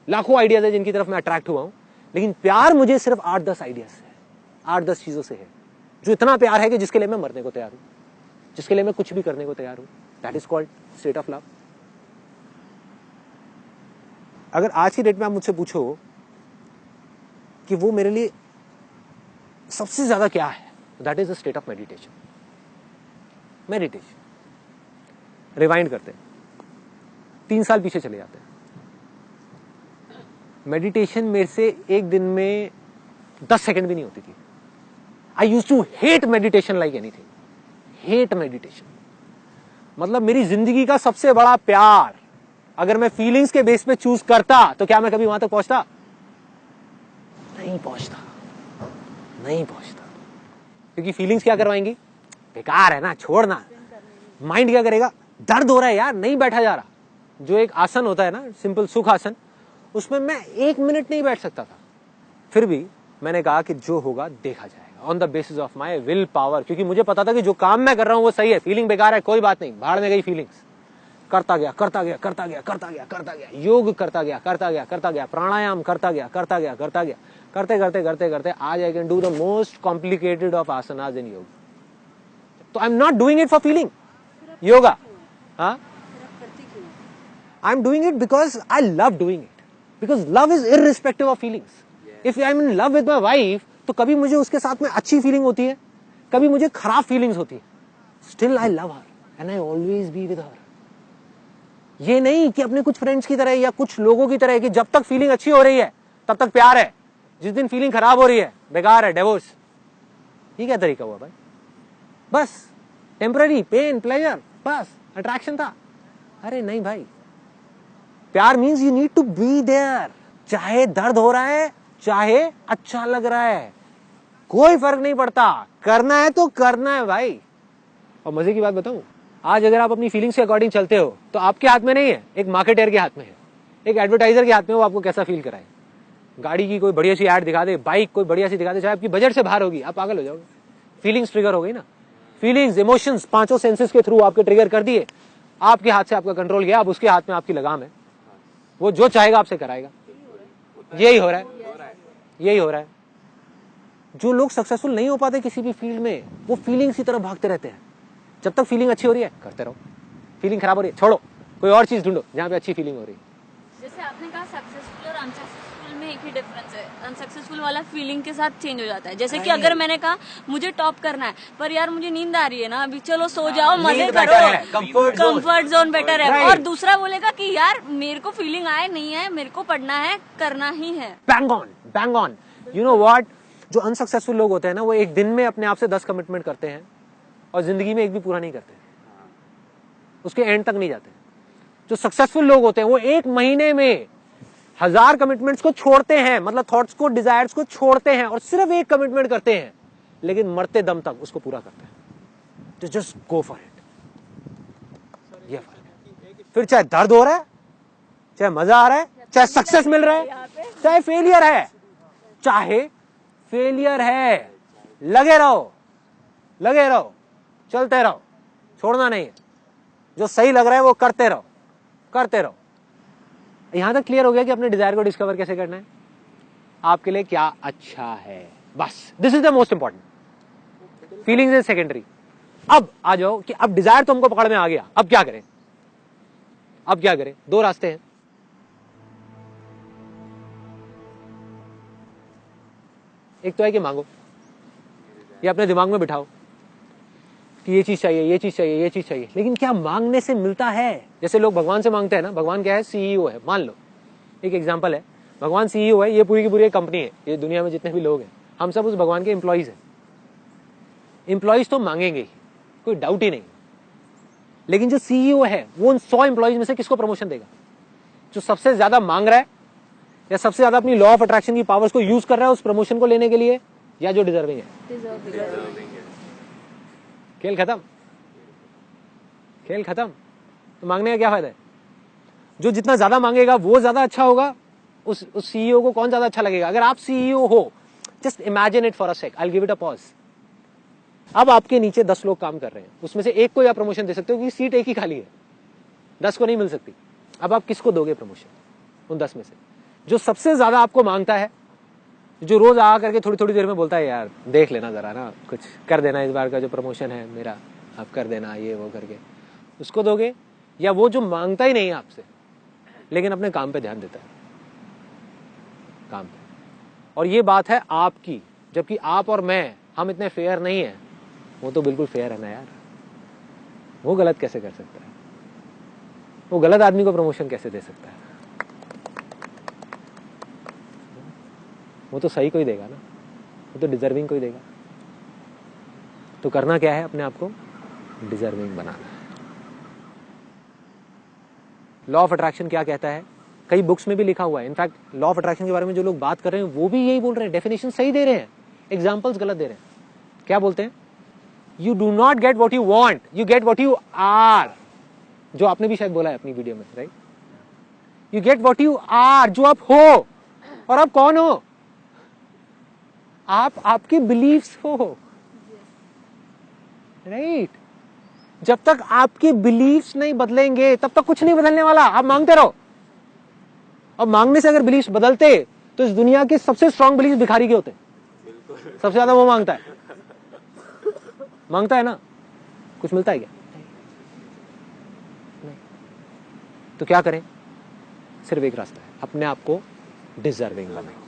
लाखों आइडियाज है जिनकी तरफ मैं अट्रैक्ट हुआ हूं, लेकिन प्यार मुझे सिर्फ 8-10 आइडियाज से है, 8-10 चीजों से है, जो इतना प्यार है कि जिसके लिए मैं मरने को तैयार हूं, जिसके लिए मैं कुछ भी करने को तैयार हूं। That is called state of love. अगर आज की डेट में आप मुझसे पूछो कि वो मेरे लिए सबसे ज्यादा क्या है, that is the state of meditation. Meditation. Rewind करते हैं, 3 साल पीछे चले जाते हैं। मेडिटेशन मेरे से एक दिन में 10 सेकंड भी नहीं होती थी। I used to hate meditation like anything. Hate meditation मतलब मेरी जिंदगी का सबसे बड़ा प्यार अगर मैं फीलिंग्स के बेस पे चूज करता तो क्या मैं कभी वहां तक पहुंचता? नहीं पहुंचता, नहीं पहुंचता। क्योंकि फीलिंग्स क्या करवाएंगी? बेकार है ना, छोड़ना। माइंड क्या करेगा? दर्द हो रहा है यार, नहीं बैठा जा रहा। जो एक आसन होता है ना, सिंपल सुख आसन, उसमें मैं 1 मिनट नहीं बैठ सकता था। फिर भी मैंने कहा कि जो होगा देखा जाएगा, on the basis of my will power. क्योंकि मुझे पता था कि जो काम मैं कर रहा हूं वो सही है। फीलिंग बेकार है, कोई बात नहीं, भाड़ में गई फीलिंग्स। करता गया, करता गया, करता गया, करता गया, करता गया, योग करता गया, करता गया, करता गया, प्राणायाम करता गया, करता गया, करता गया, करते करते करते करते आज I can do the most complicated of आसनास इन योग। तो I am not doing it for feeling yoga, हाँ, I am doing it because I love doing it, because love is irrespective of feelings. If I am in love with my wife तो कभी मुझे उसके साथ में अच्छी फीलिंग होती है, कभी मुझे खराब फीलिंग्स होती है, still I love her and I always be with her. ये नहीं कि अपने कुछ फ्रेंड्स की तरह या कुछ लोगों की तरह कि जब तक फीलिंग अच्छी हो रही है तब तक प्यार है, जिस दिन फीलिंग खराब हो रही है बेकार है, डिवोर्स। ये क्या तरीका हुआ भाई? बस टेम्पररी पेन प्लेजर, बस अट्रैक्शन था। अरे नहीं भाई, प्यार means you need to be there. चाहे दर्द हो रहा है, चाहे अच्छा लग रहा है, कोई फर्क नहीं पड़ता, करना है तो करना है भाई। और मजे की बात बताऊं, आज अगर आप अपनी फीलिंग्स के अकॉर्डिंग चलते हो तो आपके हाथ में नहीं है, एक मार्केटर के हाथ में है, एक एडवर्टाइजर के हाथ में, वो आपको कैसा फील कराए। गाड़ी की कोई बढ़िया सी ऐड दिखा दे, बाइक कोई बढ़िया सी दिखा दे, चाहे आपकी बजट से बाहर होगी, आप पागल हो जाओगे। फीलिंग्स ट्रिगर हो गई ना, फीलिंग्स इमोशंस 5 सेंसेस के थ्रू आपके ट्रिगर कर दिए, आपके हाथ से आपका कंट्रोल गया, अब उसके हाथ में आपकी लगाम है, वो जो चाहेगा आपसे कराएगा। यही हो रहा है, यही हो रहा है। जो लोग सक्सेसफुल नहीं हो पाते किसी भी फील्ड में, वो फीलिंग्स की तरफ भागते रहते हैं। जब तक फीलिंग अच्छी हो रही है करते रहो, फीलिंग खराब हो रही है छोड़ो, कोई और चीज ढूंढो जहां पे अच्छी फीलिंग हो रही है। जैसे आपने कहा सक्सेसफुल और अनसक्सेसफुल में एक ही डिफरेंस है। अनसक्सेसफुल वाला फीलिंग के साथ चेंज हो जाता है। जैसे कि अगर मैंने कहा मुझे टॉप करना है पर यार मुझे नींद आ रही है ना, अभी चलो सो जाओ, मजे करो, कंफर्ट जोन बेटर है। और दूसरा बोलेगा कि यार मेरे को फीलिंग आए नहीं है, मेरे को पढ़ना है, करना ही है। Bang on, bang on. You know what, जो अनसक्सेसफुल लोग होते हैं ना, वो एक दिन में अपने आप से 10 कमिटमेंट करते हैं और जिंदगी में एक भी पूरा नहीं करते, उसके एंड तक नहीं जाते। जो सक्सेसफुल लोग होते हैं वो 1 महीने में 1000 कमिटमेंट्स को छोड़ते हैं, मतलब थॉट्स को, डिजायर्स को छोड़ते हैं और सिर्फ एक कमिटमेंट करते हैं, लेकिन मरते दम तक उसको पूरा करते हैं। तो जस्ट गो फॉर इट। ये फर्क है। फिर चाहे दर्द हो रहा है, चाहे मजा आ रहा है, चाहे सक्सेस मिल रहा है, चाहे फेलियर है, चाहे फेलियर है, लगे रहो, लगे रहो, चलते रहो, छोड़ना नहीं है। जो सही लग रहा है वो करते रहो, करते रहो। यहां तक क्लियर हो गया कि अपने डिजायर को डिस्कवर कैसे करना है, आपके लिए क्या अच्छा है, बस this is the most important. Feelings is secondary. अब आ जाओ कि अब डिजायर तो हमको पकड़ में आ गया, अब क्या करें? अब क्या करें? 2 रास्ते हैं। एक तो है कि मांगो, ये अपने दिमाग में बिठाओ कि ये चीज चाहिए, ये चीज चाहिए, ये चीज चाहिए। लेकिन क्या मांगने से मिलता है? जैसे लोग भगवान से मांगते हैं ना, भगवान क्या है? सीईओ है। मान लो एक एग्जांपल है, भगवान सीईओ है, ये पूरी की पूरी एक कंपनी है, ये दुनिया में जितने भी लोग हैं हम सब उस भगवान के एम्प्लॉइज हैं। एम्प्लॉइज तो मांगेंगे ही, कोई डाउट ही नहीं। लेकिन जो सीईओ है वो उन 100 एम्प्लॉइज में से किसको प्रमोशन देगा? जो सबसे ज्यादा मांग रहा है या सबसे ज्यादा अपनी लॉ ऑफ अट्रैक्शन की पावर्स को यूज कर रहा है उस प्रमोशन को लेने के लिए, या जो डिजर्विंग है? खेल खत्म, खेल खत्म। तो मांगने का क्या फायदा है? जो जितना ज्यादा मांगेगा वो ज्यादा अच्छा होगा। उस सीईओ को कौन ज्यादा अच्छा लगेगा? अगर आप सीईओ हो, just imagine it for a sec, I will give it a pause. अब आपके नीचे 10 लोग काम कर रहे हैं, उसमें से एक को या प्रमोशन दे सकते हो क्योंकि सीट एक ही खाली है, 10 को नहीं मिल सकती। अब आप किसको दोगे प्रमोशन उन 10 में से? जो सबसे ज्यादा आपको मांगता है, जो रोज आ करके थोड़ी थोड़ी देर में बोलता है यार देख लेना जरा ना, कुछ कर देना, इस बार का जो प्रमोशन है मेरा आप कर देना, ये वो करके, उसको दोगे? या वो जो मांगता ही नहीं है आपसे लेकिन अपने काम पे ध्यान देता है, काम पे? और ये बात है आपकी, जबकि आप और मैं, हम इतने फेयर नहीं है। वो तो बिल्कुल फेयर है ना यार, वो गलत कैसे कर सकता है? वो गलत आदमी को प्रमोशन कैसे दे सकता है? वो तो सही को ही देगा ना, वो तो डिजर्विंग को ही देगा। तो करना क्या है? अपने आप को डिजर्विंग बनाना है। लॉ ऑफ अट्रैक्शन क्या कहता है? कई बुक्स में भी लिखा हुआ है। इनफैक्ट लॉ ऑफ अट्रैक्शन के बारे में जो लोग बात कर रहे हैं वो भी यही बोल रहे हैं, डेफिनेशन सही दे रहे हैं, एग्जाम्पल्स गलत दे रहे हैं। क्या बोलते हैं? You do not get what you want, you get what you are. जो आपने भी शायद बोला है अपनी वीडियो में, right? You get what you are, जो आप हो। और आप कौन हो? आप आपके बिलीव्स हो, राइट? जब तक आपके बिलीव्स नहीं बदलेंगे तब तक कुछ नहीं बदलने वाला। आप मांगते रहो, और मांगने से अगर बिलीव्स बदलते तो इस दुनिया के सबसे स्ट्रांग बिलीव्स भिखारी के होते। सबसे ज्यादा वो मांगता है, मांगता है ना, कुछ मिलता है क्या? नहीं। तो क्या करें? सिर्फ एक रास्ता है, अपने आप को डिजर्विंग बनाएं।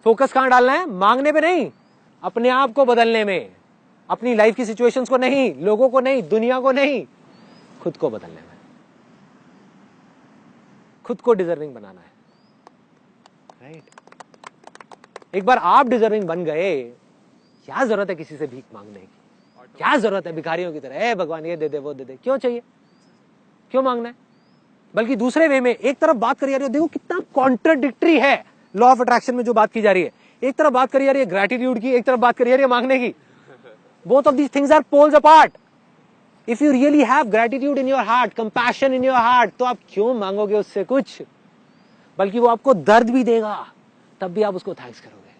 फोकस कहां डालना है? मांगने पे नहीं, अपने आप को बदलने में। अपनी लाइफ की सिचुएशंस को नहीं, लोगों को नहीं, दुनिया को नहीं, खुद को बदलने में, खुद को डिजर्विंग बनाना है, राइट? एक बार आप डिजर्विंग बन गए, क्या जरूरत है किसी से भीख मांगने की? क्या जरूरत है भिखारियों की तरह, ए भगवान ये दे दे वो दे दे? क्यों चाहिए? क्यों मांगना है? बल्कि दूसरे वे में, एक तरफ बात करी जा रही है, देखो कितना कॉन्ट्राडिक्टरी है लॉ ऑफ अट्रैक्शन में जो बात की जा रही है। एक तरफ बात करी जा रही है ग्रेटिट्यूड की, एक तरफ बात करी जा रही है मांगने की। Both of these things are poles apart. If you really have gratitude in your heart, compassion in your heart, तो आप क्यों मांगोगे उससे कुछ? बल्कि वो आपको दर्द भी देगा, तब भी आप उसको थैंक्स करोगे।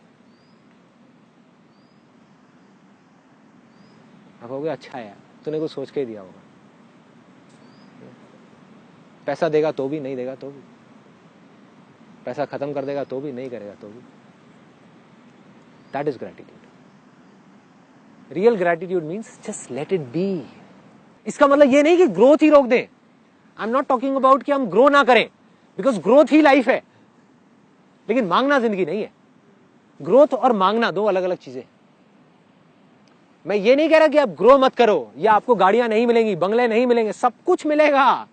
आप कहोगे अच्छा है यार, तूने कुछ सोच के ही दिया होगा। पैसा देगा तो भी, नहीं देगा तो भी, पैसा खत्म कर देगा तो भी, नहीं करेगा तो भी। That is gratitude. Real gratitude means just let it be. इसका मतलब ये नहीं कि ग्रोथ ही रोक दें। आई एम नॉट टॉकिंग अबाउट कि हम ग्रो ना करें, बिकॉज ग्रोथ ही लाइफ है, लेकिन मांगना जिंदगी नहीं है। ग्रोथ और मांगना दो अलग अलग चीजें। मैं ये नहीं कह रहा कि आप ग्रो मत करो, या आपको गाड़ियां नहीं मिलेंगी, बंगले नहीं मिलेंगे, सब कुछ मिलेगा,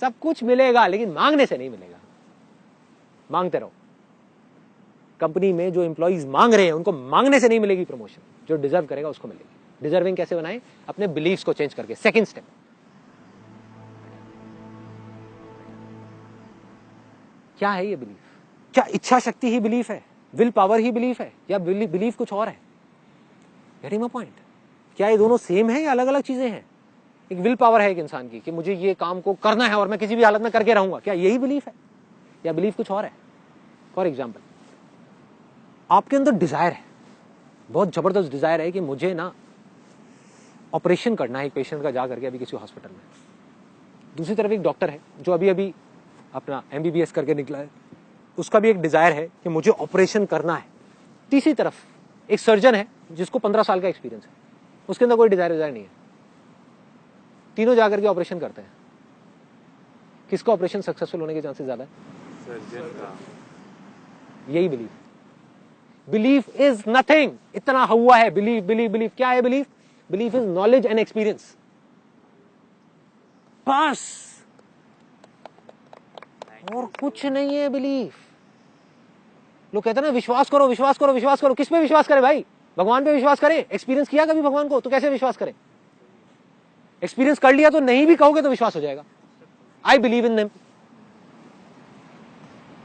सब कुछ मिलेगा, लेकिन मांगने से नहीं मिलेगा। मांगते रहो। कंपनी में जो एम्प्लॉइज मांग रहे हैं उनको मांगने से नहीं मिलेगी प्रमोशन, जो डिजर्व करेगा उसको मिलेगी। डिजर्विंग कैसे बनाएं? अपने बिलीफ्स को चेंज करके। सेकंड स्टेप, क्या है ये बिलीफ? क्या इच्छा शक्ति ही बिलीफ है, विल पावर ही बिलीफ है, या बिलीफ कुछ और है? Getting my point? क्या ये दोनों सेम है या अलग अलग चीजें हैं? एक विल पावर है एक इंसान की कि मुझे ये काम को करना है और मैं किसी भी हालत में करके रहूंगा, क्या यही बिलीफ है या बिलीफ कुछ और है? फॉर एग्जाम्पल, आपके अंदर डिजायर है, बहुत जबरदस्त डिजायर है कि मुझे ना ऑपरेशन करना है एक पेशेंट का जा करके अभी किसी हॉस्पिटल में। दूसरी तरफ एक डॉक्टर है जो अभी अभी अपना MBBS करके निकला है, उसका भी एक डिजायर है कि मुझे ऑपरेशन करना है। तीसरी तरफ एक सर्जन है जिसको 15 साल का एक्सपीरियंस है, उसके अंदर कोई डिजायर नहीं है। तीनों जाकर के ऑपरेशन करते हैं, किसका ऑपरेशन सक्सेसफुल होने के चांसेस ज्यादा है? सर्जन का। यही बिलीफ। बिलीफ इज नथिंग, इतना हुआ है बिलीफ बिलीफ बिलीफ। क्या है belief? Belief is knowledge and experience, बस, और कुछ नहीं है बिलीफ। लोग कहते हैं ना विश्वास करो विश्वास करो विश्वास करो। किस पे विश्वास करें भाई? भगवान पे विश्वास करें? एक्सपीरियंस किया कभी भगवान को? तो कैसे विश्वास करें? एक्सपीरियंस कर लिया तो नहीं भी कहोगे तो विश्वास हो जाएगा। आई बिलीव इन देम,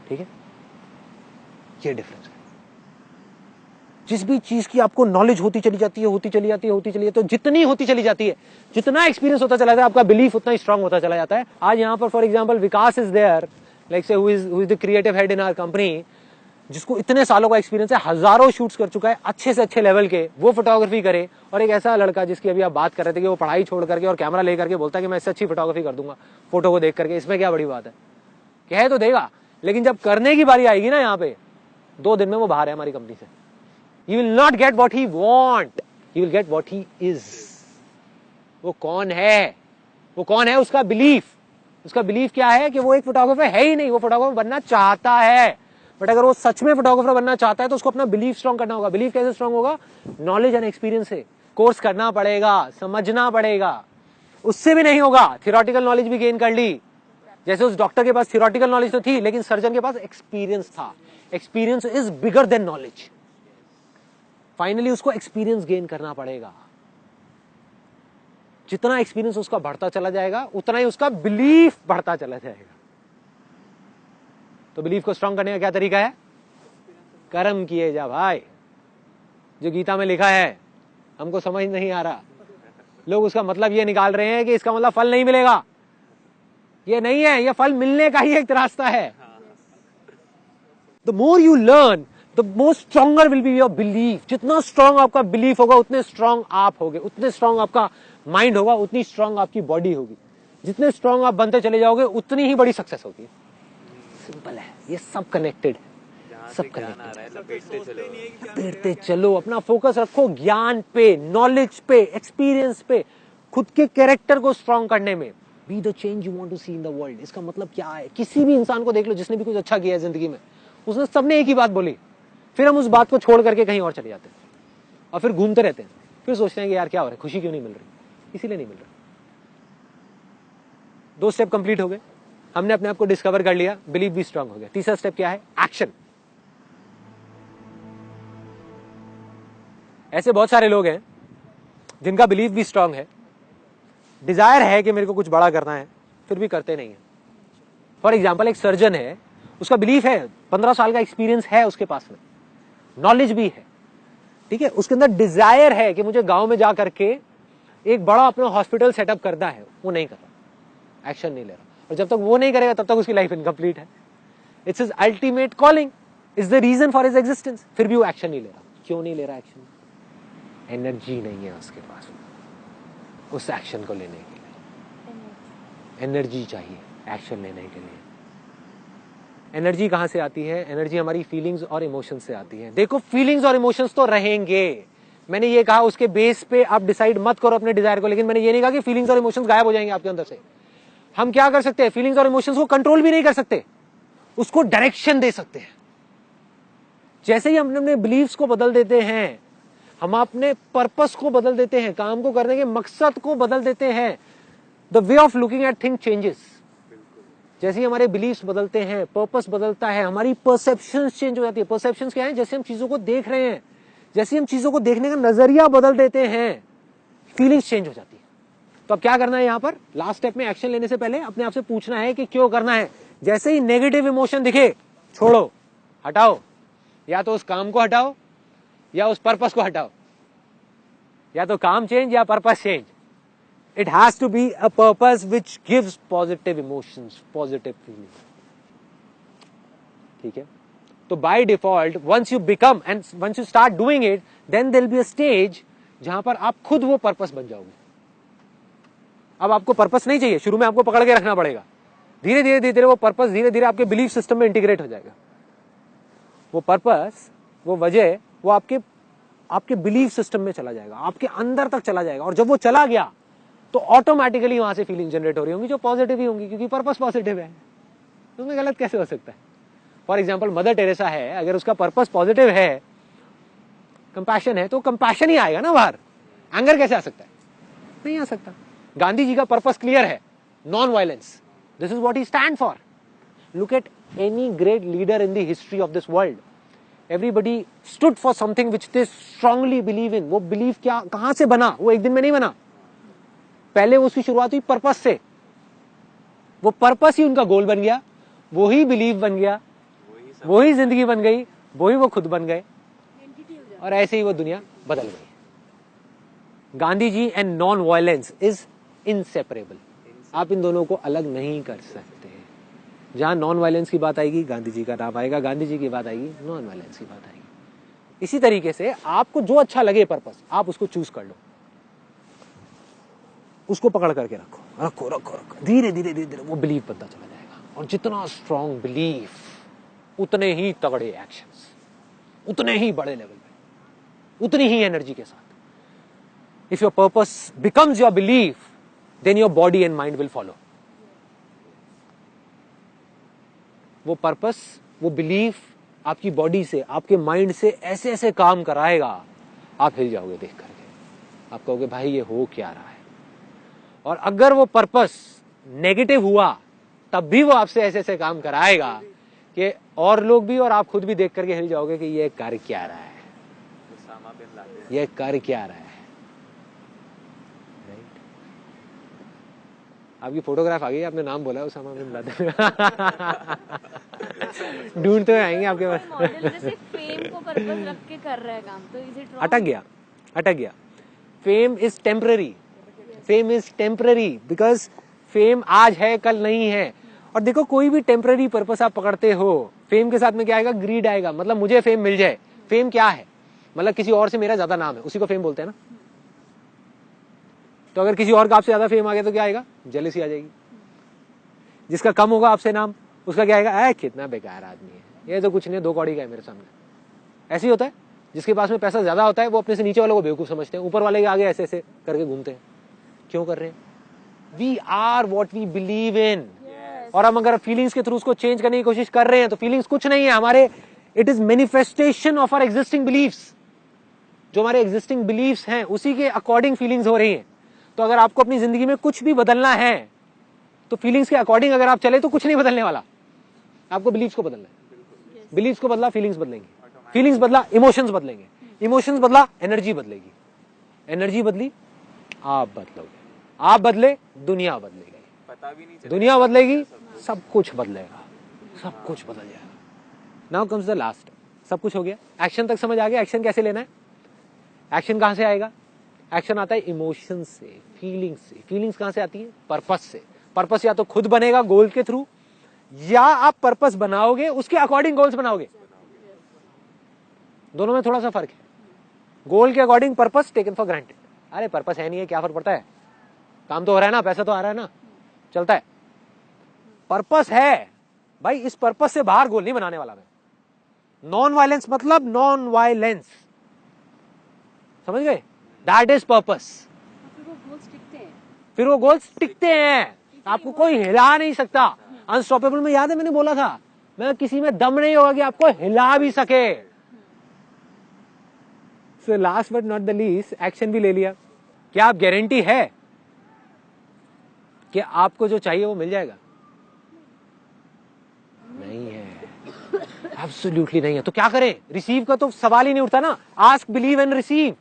ठीक है, ये डिफरेंस है। जिस भी चीज की आपको नॉलेज होती चली जाती है, तो जितनी होती चली जाती है, जितना एक्सपीरियंस होता चला जाता है, आपका बिलीफ उतना ही स्ट्रांग होता चला जाता है। आज यहाँ पर for example Vikas is there, like say who is the creative head in our company, जिसको इतने सालों का एक्सपीरियंस है, हजारों शूट्स कर चुका है अच्छे से अच्छे लेवल के, वो फोटोग्राफी करे, और एक ऐसा लड़का जिसकी अभी आप बात कर रहे थे कि वो पढ़ाई छोड़ करके और कैमरा लेकर के बोलता है कि मैं इससे अच्छी फोटोग्राफी कर दूंगा फोटो को देख करके, इसमें क्या बड़ी बात है? कह तो देगा, लेकिन जब करने की बारी आएगी ना, यहाँ पे 2 दिन में वो बाहर है हमारी कंपनी से। You will not get what he want, you will get what he is। वो कौन है? वो कौन है? उसका बिलीफ क्या है कि वो एक फोटोग्राफर है ही नहीं, वो फोटोग्राफर बनना चाहता है। बट अगर वो सच में फोटोग्राफर बनना चाहता है तो उसको अपना बिलीफ स्ट्रांग करना होगा। बिलीफ कैसे स्ट्रांग होगा? नॉलेज एंड एक्सपीरियंस से। कोर्स करना पड़ेगा, समझना पड़ेगा, उससे भी नहीं होगा। थियोरेटिकल नॉलेज भी गेन कर ली, जैसे उस डॉक्टर के पास थियोरेटिकल नॉलेज तो थी, लेकिन सर्जन के पास एक्सपीरियंस था। Experience is bigger than knowledge. Finally उसको एक्सपीरियंस गेन करना पड़ेगा। जितना एक्सपीरियंस उसका बढ़ता चला जाएगा, उतना ही उसका बिलीफ बढ़ता चला जाएगा। तो बिलीफ को स्ट्रांग करने का क्या तरीका है? कर्म किए जा भाई। जो गीता में लिखा है हमको समझ नहीं आ रहा, लोग उसका मतलब ये निकाल रहे हैं कि इसका मतलब फल नहीं मिलेगा। ये नहीं है, ये फल मिलने का ही एक रास्ता है। The more you learn, the more stronger will be your belief. जितना स्ट्रांग आपका बिलीफ होगा, उतने स्ट्रांग आप होगे, उतने स्ट्रांग आपका माइंड होगा, उतनी स्ट्रांग आपकी बॉडी होगी। जितने स्ट्रांग आप बनते चले जाओगे, उतनी ही बड़ी सक्सेस होगी। सिंपल है, ये सब कनेक्टेड है, सब कनेक्टेड। लपेटते चलो, अपना फोकस रखो ज्ञान पे, नॉलेज पे, एक्सपीरियंस पे, खुद के कैरेक्टर को स्ट्रांग करने में। Be the change you want to see in the world. इसका मतलब क्या है? किसी भी इंसान को देख लो जिसने भी कुछ अच्छा किया है जिंदगी में, उसने सबने एक ही बात बोली, फिर हम उस बात को छोड़ करके कहीं और चले जाते हैं और फिर घूमते रहते हैं, फिर सोचते हैं कि यार क्या हो रहा है, खुशी क्यों नहीं मिल रही? इसीलिए नहीं मिल रहा। 2 स्टेप कंप्लीट हो गए, हमने अपने आप को डिस्कवर कर लिया, बिलीफ भी स्ट्रांग हो गया। तीसरा स्टेप क्या है? एक्शन। ऐसे बहुत सारे लोग हैं जिनका बिलीफ भी स्ट्रांग है, डिजायर है कि मेरे को कुछ बड़ा करना है, फिर भी करते नहीं है। फॉर एग्जाम्पल, एक सर्जन है, उसका बिलीफ है, 15 साल का एक्सपीरियंस है उसके पास में, नॉलेज भी है, ठीक है, उसके अंदर डिजायर है कि मुझे गांव में जा करके एक बड़ा अपना हॉस्पिटल सेटअप करना है, वो नहीं कर रहा, एक्शन नहीं ले रहा। और जब तक वो नहीं करेगा तब तक उसकी लाइफ इनकम्प्लीट है। It's his ultimate calling, is the reason for his existence, फिर भी वो एक्शन नहीं ले रहा। क्यों नहीं ले रहा एक्शन? एनर्जी नहीं है उसके पास उस एक्शन को लेने के लिए। एनर्जी चाहिए एक्शन लेने के लिए। एनर्जी कहां से आती है? एनर्जी हमारी फीलिंग्स और इमोशंस से आती है। देखो, फीलिंग्स और इमोशंस तो रहेंगे, मैंने ये कहा उसके बेस पे आप डिसाइड मत करो अपने डिजायर को, लेकिन मैंने ये नहीं कहा कि फीलिंग्स और इमोशंस गायब हो जाएंगे आपके अंदर से। हम क्या कर सकते हैं? फीलिंग्स और इमोशंस को कंट्रोल भी नहीं कर सकते, उसको डायरेक्शन दे सकते हैं। जैसे ही हम अपने बिलीव्स को बदल देते हैं, हम अपने पर्पस को बदल देते हैं, काम को करने के मकसद को बदल देते हैं, the way of looking at thing changes. जैसे ही हमारे बिलीव्स बदलते हैं, पर्पस बदलता है, हमारी परसेप्शंस चेंज हो जाती है। परसेप्शंस क्या है? जैसे हम चीजों को देख रहे हैं, जैसे हम चीजों को देखने का नजरिया बदल देते हैं, फीलिंग्स चेंज हो जाती है। तो अब क्या करना है? यहाँ पर लास्ट स्टेप में एक्शन लेने से पहले अपने आप से पूछना है कि क्यों करना है। जैसे ही नेगेटिव इमोशन दिखे, छोड़ो, हटाओ, या तो उस काम को हटाओ या उस पर्पस को हटाओ, या तो काम चेंज या purpose change. It has to be a purpose which gives positive emotions, positive feelings. ठीक है? तो by default, once you become and once you start doing it, then there will be a stage जहां पर आप खुद वो पर्पस बन जाओगे। अब आपको पर्पस नहीं चाहिए, शुरू में आपको पकड़ के रखना पड़ेगा। धीरे धीरे धीरे धीरे वो पर्पस धीरे धीरे आपके बिलीफ सिस्टम में इंटीग्रेट हो जाएगा। वो पर्पस, वो वजह, वो आपके बिलीफ सिस्टम में चला जाएगा, आपके अंदर तक चला जाएगा। और जब वो चला गया तो ऑटोमेटिकली वहां से फीलिंग जनरेट हो रही होंगी जो पॉजिटिव ही होंगी, क्योंकि पर्पस पॉजिटिव है। तो उसमें गलत कैसे हो सकता है? फॉर एग्जाम्पल, मदर टेरेसा है, अगर उसका पर्पस पॉजिटिव है, कंपैशन है, तो कंपैशन ही आएगा ना बाहर। एंगर कैसे आ सकता है? नहीं आ सकता। गांधी जी का पर्पस क्लियर है, non violence, this is what he stand for. Look at any great leader in the history of this world, everybody stood for something which they strongly believe in. वो बिलीव क्या, कहां से बना? वो एक दिन में नहीं बना, पहले उसकी शुरुआत हुई पर्पस से। वो पर्पस ही उनका गोल बन गया, वो ही बिलीव बन गया, वही जिंदगी बन गई, वही वो खुद बन गए, और ऐसे ही वो दुनिया बदल गई। Gandhi ji and non violence is inseparable. आप इन दोनों को अलग नहीं कर सकते। जहां नॉन वायलेंस की बात आएगी गांधी जी का नाम आएगा, गांधी जी की बात आएगी नॉन वायलेंस की बात आएगी। इसी तरीके से आपको जो अच्छा लगे पर्पस, आप उसको चूज कर लो, उसको पकड़ करके रखो रखो रखो रखो, धीरे धीरे धीरे धीरे वो बिलीव बनता चला जाएगा। और जितना स्ट्रॉन्ग बिलीफ उतने ही तगड़े एक्शंस, उतने ही बड़े लेवल पे, उतनी ही एनर्जी के साथ। If your purpose becomes your belief, then your body and mind will follow. वो पर्पस, वो बिलीफ आपकी बॉडी से, आपके माइंड से ऐसे ऐसे काम कराएगा, आप हिल जाओगे देख करके। आप कहोगे भाई ये हो क्या रहा है। और अगर वो पर्पस नेगेटिव हुआ, तब भी वो आपसे ऐसे ऐसे काम कराएगा कि और लोग भी और आप खुद भी देख करके हिल जाओगे कि ये कर क्या रहा है, ये कर क्या रहा है। राइट? आपकी फोटोग्राफ आ गई, आपने नाम बोला उसामा बिन लादेन। ढूंढते हुए आएंगे आपके पास। मॉडल जैसे फेम को पर्पस रख के कर रहा है काम, तो इज इट रॉन्ग? अटक गया। Fame is temporary, fame is temporary, because fame आज है कल नहीं है। और देखो कोई भी टेम्पररी पर्पस आप पकड़ते हो, फेम के साथ में क्या आएगा, ग्रीड आएगा। मतलब मुझे फेम मिल जाए। फेम क्या है, मतलब किसी और से मेरा ज्यादा नाम है, उसी को फेम बोलते हैं ना। तो अगर किसी और का आपसे ज्यादा फेम आ गया तो क्या आएगा, जेलसी आ जाएगी। जिसका कम होगा आपसे नाम, उसका क्या आएगा, कितना बेकार आदमी है, ये तो कुछ नहीं, 2 कौड़ी का है मेरे सामने। ऐसे ही होता है। जिसके पास में पैसा ज्यादा होता है वो अपने से नीचे वालों को बेवकूफ समझते हैं, ऊपर वाले के आगे ऐसे ऐसे करके घूमते हैं। क्यों कर रहे हैं? We are what we believe in. और हम अगर फीलिंग्स के थ्रू उसको चेंज करने की कोशिश कर रहे हैं तो फीलिंग्स कुछ नहीं है हमारे, it is manifestation of our existing beliefs. जो हमारे एग्जिस्टिंग बिलीव्स हैं उसी के अकॉर्डिंग फीलिंग्स हो रही हैं। तो अगर आपको अपनी जिंदगी में कुछ भी बदलना है तो फीलिंग्स के अकॉर्डिंग अगर आप चले तो कुछ नहीं बदलने वाला, आपको बिलीव्स को बदलना है। बिलीव्स को बदला, फीलिंग्स बदलेंगे, फीलिंग्स बदला, इमोशंस बदलेंगे, इमोशंस बदला, एनर्जी बदलेगी, एनर्जी बदली, आप बदलोगे, आप बदले, दुनिया बदलेगी, पता भी नहीं, दुनिया बदलेगी, सब कुछ बदलेगा, सब कुछ बदल जाएगा। Now comes the last. सब कुछ हो गया, एक्शन तक समझ आ गया। एक्शन कैसे लेना है, एक्शन कहां से आएगा? एक्शन आता है इमोशन से, फीलिंग्स से। फीलिंग्स कहां से आती है? पर्पस से। पर्पस या तो खुद बनेगा गोल के थ्रू, या आप पर्पस बनाओगे उसके अकॉर्डिंग गोल्स बनाओगे। दोनों में थोड़ा सा फर्क है। गोल के according purpose taken for granted. अरे पर्पस है नहीं है, क्या फर्क पड़ता है, काम तो हो रहा है ना, पैसा तो आ रहा है ना, चलता है। पर्पस है भाई, इस पर्पस से बाहर गोल नहीं बनाने वाला मैं। नॉन वायलेंस मतलब नॉन वायलेंस, समझ गए? That is purpose. फिर वो गोल्स टिकते हैं, आपको कोई हिला नहीं सकता। अनस्टॉपेबल में याद है मैंने बोला था, मैं किसी में दम नहीं होगा कि आपको हिला भी सके। So last but not the least, action भी ले लिया। क्या आप गारंटी है कि आपको जो चाहिए वो मिल जाएगा? नहीं है, एब्सोल्युटली नहीं है। तो क्या करें? रिसीव का तो सवाल ही नहीं उठता ना। Ask, believe and receive.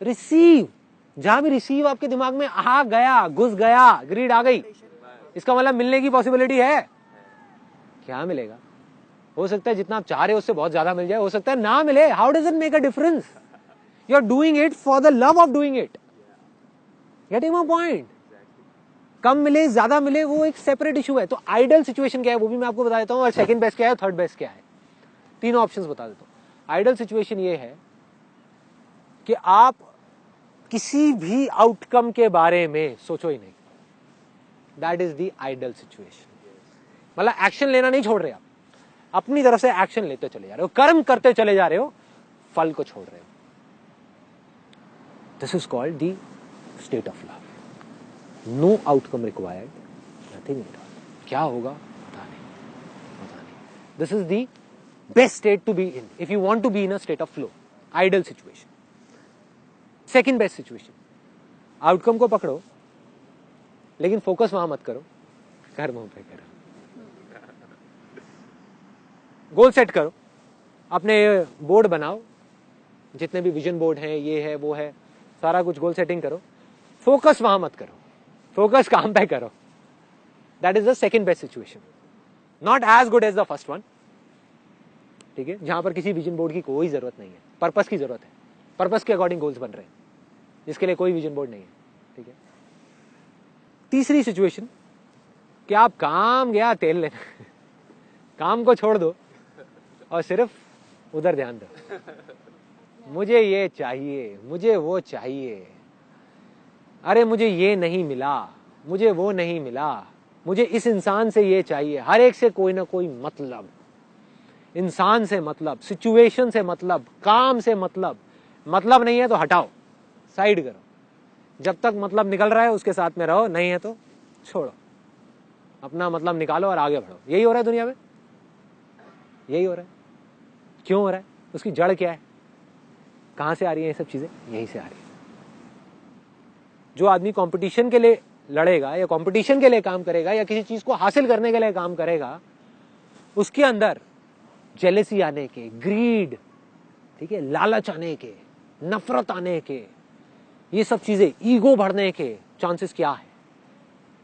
Receive, जहां भी रिसीव आपके दिमाग में आ गया, घुस गया, ग्रीड आ गई, इसका मतलब मिलने की पॉसिबिलिटी है। क्या मिलेगा? हो सकता है जितना आप चाह रहे हो उससे बहुत ज्यादा मिल जाए, हो सकता है ना मिले। How does it make a difference? You are doing it for the love of doing it. Getting my point? कम मिले ज्यादा मिले वो एक सेपरेट इशू है। तो आइडियल सिचुएशन क्या है वो भी मैं आपको बता देता हूं, और सेकंड बेस्ट क्या है, थर्ड बेस्ट क्या है, तीनों ऑप्शंस बता देता हूं। आइडियल सिचुएशन ये है कि आप किसी भी आउटकम के बारे में सोचो ही नहीं। That is the ideal situation. मतलब एक्शन लेना नहीं छोड़ रहे आप, अपनी तरफ से एक्शन लेते चले जा रहे हो, कर्म करते चले जा रहे हो, फल को छोड़ रहे हो। This is called the state of love. No outcome required, nothing at all. क्या होगा पता नहीं, पता नहीं। This is the best state to be in if you want to be in a state of flow, ideal situation. Second best situation, outcome को पकड़ो लेकिन फोकस वहां मत करो, कर्मों पे करो। गोल सेट करो, अपने बोर्ड बनाओ, जितने भी विजन बोर्ड हैं, ये है वो है, सारा कुछ गोल सेटिंग करो। फोकस वहां मत करो, फोकस काम पे करो। That is the second best situation. Not as good as the first one, ठीक है, जहां पर किसी विजन बोर्ड की कोई जरूरत नहीं है, पर्पस की जरूरत है, पर्पस के अकॉर्डिंग गोल्स बन रहे हैं, इसके लिए कोई विजन बोर्ड नहीं है, ठीक है। तीसरी सिचुएशन कि आप काम गया तेल लेना, काम को छोड़ दो और सिर्फ उधर ध्यान दो, मुझे ये चाहिए, मुझे वो चाहिए, अरे मुझे ये नहीं मिला, मुझे वो नहीं मिला, मुझे इस इंसान से ये चाहिए, हर एक से कोई ना कोई मतलब, इंसान से मतलब, सिचुएशन से मतलब, काम से मतलब नहीं है तो हटाओ, साइड करो, जब तक मतलब निकल रहा है उसके साथ में रहो, नहीं है तो छोड़ो, अपना मतलब निकालो और आगे बढ़ो। यही हो रहा है दुनिया में, यही हो रहा है। क्यों हो रहा है? उसकी जड़ क्या है, कहां से आ रही है ये सब चीजें? यही से आ रही है। जो आदमी कंपटीशन के लिए लड़ेगा या कंपटीशन के लिए काम करेगा या किसी चीज को हासिल करने के लिए काम करेगा, उसके अंदर जेलेसी आने के, ग्रीड, ठीक है, लालच आने के, नफरत आने के, ये सब चीजें, ईगो बढ़ने के चांसेस क्या है।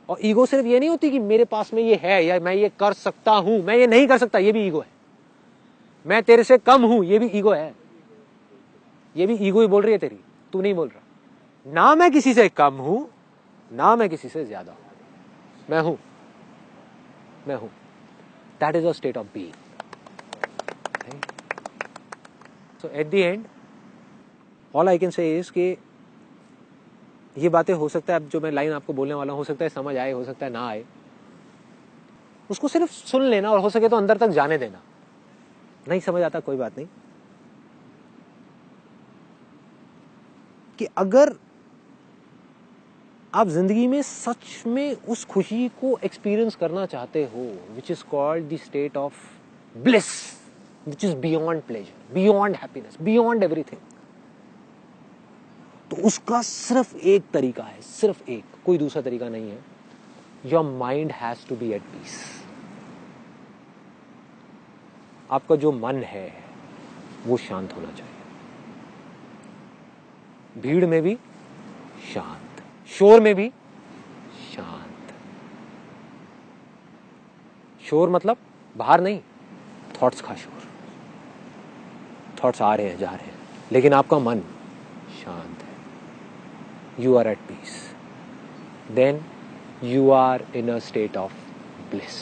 और ईगो सिर्फ ये नहीं होती कि मेरे पास में ये है या मैं ये कर सकता हूं, मैं ये नहीं कर सकता, ये भी ईगो है। मैं तेरे से कम हूं, ये भी ईगो है, ये भी ईगो ही बोल रही है तेरी, तू नहीं बोल रहा। ना मैं किसी से कम हूं, ना मैं किसी से ज्यादा हूं, मैं हूं, मैं हूं। That is a state of being. So at the end all I can say is कि ये बातें हो सकता है, अब जो मैं लाइन आपको बोलने वाला हूं, हो सकता है समझ आए, हो सकता है ना आए, उसको सिर्फ सुन लेना और हो सके तो अंदर तक जाने देना। नहीं समझ आता कोई बात नहीं, कि अगर आप जिंदगी में सच में उस खुशी को एक्सपीरियंस करना चाहते हो, which is called the state of bliss, which is beyond pleasure, beyond happiness, beyond everything, तो उसका सिर्फ एक तरीका है, सिर्फ एक, कोई दूसरा तरीका नहीं है। Your mind has to be at peace. आपका जो मन है वो शांत होना चाहिए, भीड़ में भी शांत, शोर में भी शांत। शोर मतलब बाहर नहीं, थॉट्स का शोर, थॉट्स आ रहे हैं जा रहे हैं, लेकिन आपका मन शांत है, you are at peace, then you are in a state of bliss.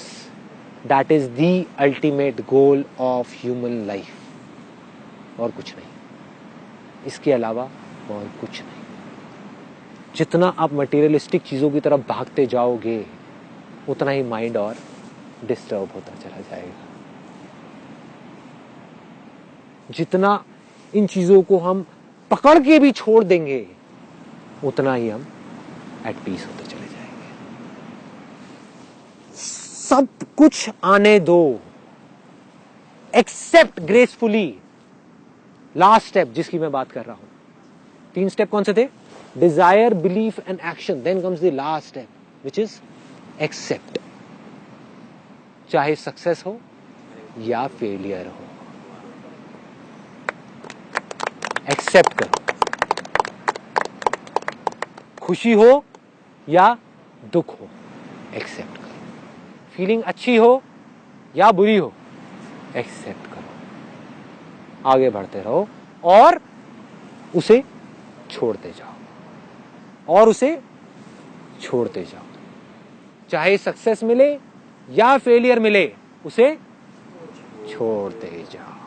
That is the ultimate goal of human life. और कुछ नहीं, इसके अलावा और कुछ नहीं। जितना आप मटेरियलिस्टिक चीजों की तरफ भागते जाओगे, उतना ही माइंड और डिस्टर्ब होता चला जाएगा। जितना इन चीजों को हम पकड़ के भी छोड़ देंगे, उतना ही हम एट पीस होते चले जाएंगे। सब कुछ आने दो, एक्सेप्ट ग्रेसफुली। लास्ट स्टेप जिसकी मैं बात कर रहा हूं, 3 स्टेप कौन से थे? Desire, belief and action, then comes the last step which is accept. चाहे सक्सेस हो या फेलियर हो, एक्सेप्ट करो। खुशी हो या दुख हो, एक्सेप्ट करो। फीलिंग अच्छी हो या बुरी हो, एक्सेप्ट करो। आगे बढ़ते रहो और उसे छोड़ते जाओ, और उसे छोड़ते जाओ। चाहे सक्सेस मिले या फेलियर मिले, उसे छोड़ते जाओ।